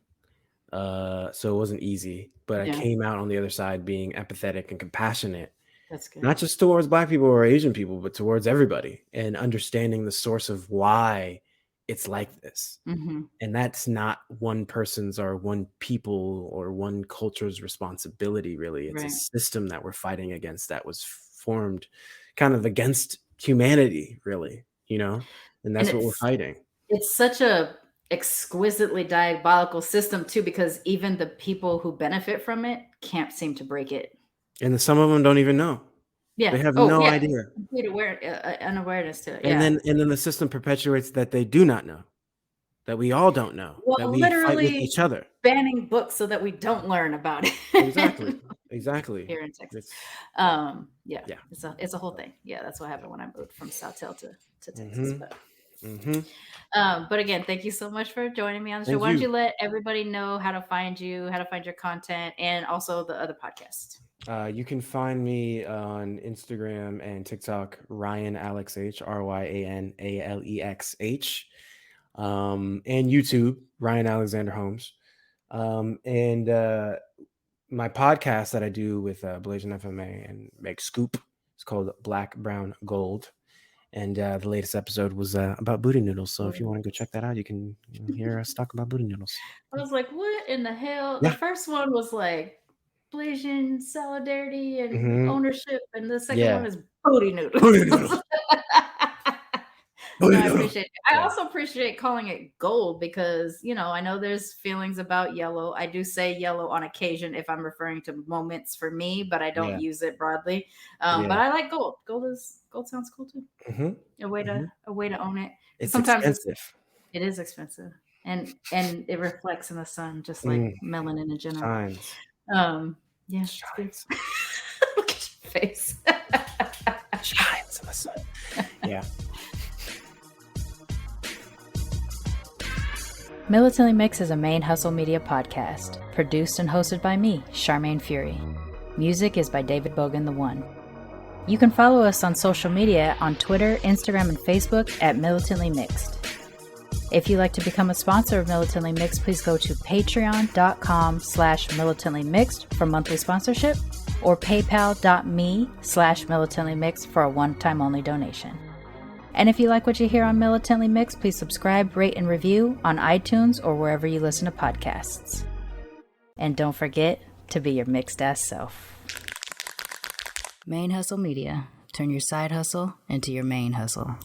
[SPEAKER 4] So it wasn't easy, but I
[SPEAKER 1] Yeah,
[SPEAKER 4] came out on the other side being empathetic and compassionate,
[SPEAKER 1] that's good.
[SPEAKER 4] not just towards black people or Asian people, but towards everybody, and understanding the source of why it's like this.
[SPEAKER 1] Hmm.
[SPEAKER 4] And that's not one person's or one people or one culture's responsibility, really. It's a
[SPEAKER 1] Right.
[SPEAKER 4] system that we're fighting against, that was formed kind of against humanity, really, and
[SPEAKER 1] And
[SPEAKER 4] that's what we're fighting.
[SPEAKER 1] it's such a exquisitely diabolical system too, because even the people who benefit from it can't seem to break it.
[SPEAKER 4] And then some of them don't even know. They
[SPEAKER 1] Yeah.
[SPEAKER 4] have
[SPEAKER 1] Oh,
[SPEAKER 4] no
[SPEAKER 1] yeah.
[SPEAKER 4] idea.
[SPEAKER 1] Complete unawareness to it.
[SPEAKER 4] And
[SPEAKER 1] Yeah.
[SPEAKER 4] then the system perpetuates that they do not know, that we all don't know, that
[SPEAKER 1] Well,
[SPEAKER 4] we fight with
[SPEAKER 1] literally
[SPEAKER 4] each other.
[SPEAKER 1] banning books so that we don't learn about
[SPEAKER 4] Exactly.
[SPEAKER 1] it
[SPEAKER 4] Exactly.
[SPEAKER 1] here in Texas.
[SPEAKER 4] It's
[SPEAKER 1] Yeah,
[SPEAKER 4] yeah.
[SPEAKER 1] it's a whole thing. Yeah, that's what happened when I moved from Southtail to Texas.
[SPEAKER 4] Mhm. Mhm.
[SPEAKER 1] But again, thank you so much for joining me on the show.
[SPEAKER 4] Thank
[SPEAKER 1] Why don't you
[SPEAKER 4] you.
[SPEAKER 1] let everybody know how to find you, how to find your content, and also the other podcast?
[SPEAKER 4] You can find me on Instagram and TikTok, Ryan Alex H, RyanAlexH, and YouTube, Ryan Alexander Holmes. And my podcast that I do with Blazing FMA and Meg Scoop, it's called Black, Brown, Gold. And the latest episode was about booty noodles. So if you want to go check that out, you can hear us talk about booty noodles.
[SPEAKER 1] I was like, what in the hell? The
[SPEAKER 4] Yeah.
[SPEAKER 1] first one was like Blasian solidarity and
[SPEAKER 4] Hmm.
[SPEAKER 1] ownership, and the second one
[SPEAKER 4] Yeah.
[SPEAKER 1] is booty noodles.
[SPEAKER 4] Booty noodles.
[SPEAKER 1] No,
[SPEAKER 4] Booty
[SPEAKER 1] I
[SPEAKER 4] noodles.
[SPEAKER 1] appreciate it. I
[SPEAKER 4] Yeah.
[SPEAKER 1] also appreciate calling it gold because, I know there's feelings about yellow. I do say yellow on occasion if I'm referring to moments for me, but I don't
[SPEAKER 4] Yeah.
[SPEAKER 1] use it broadly. But
[SPEAKER 4] Yeah.
[SPEAKER 1] I like gold. Gold sounds cool too.
[SPEAKER 4] Hmm.
[SPEAKER 1] A way to own it. Because
[SPEAKER 4] It's
[SPEAKER 1] sometimes
[SPEAKER 4] expensive.
[SPEAKER 1] it is expensive, and it reflects in the sun just like
[SPEAKER 4] Mm,
[SPEAKER 1] melanin in general.
[SPEAKER 4] times.
[SPEAKER 1] Um, Yeah.
[SPEAKER 4] Shines.
[SPEAKER 1] Look at your face.
[SPEAKER 4] Shines in the sun. Yeah.
[SPEAKER 1] Militantly Mixed is a ManeHustle Media podcast, produced and hosted by me, Charmaine Fury. Music is by David Bogan the One. You can follow us on social media on Twitter, Instagram, and Facebook at Militantly Mixed. If you'd like to become a sponsor of Militantly Mixed, please go to patreon.com/militantlymixed for monthly sponsorship or paypal.me/militantlymixed for a one-time only donation. And if you like what you hear on Militantly Mixed, please subscribe, rate, and review on iTunes or wherever you listen to podcasts. And don't forget to be your mixed-ass self. ManeHustle Media. Turn your side hustle into your main hustle.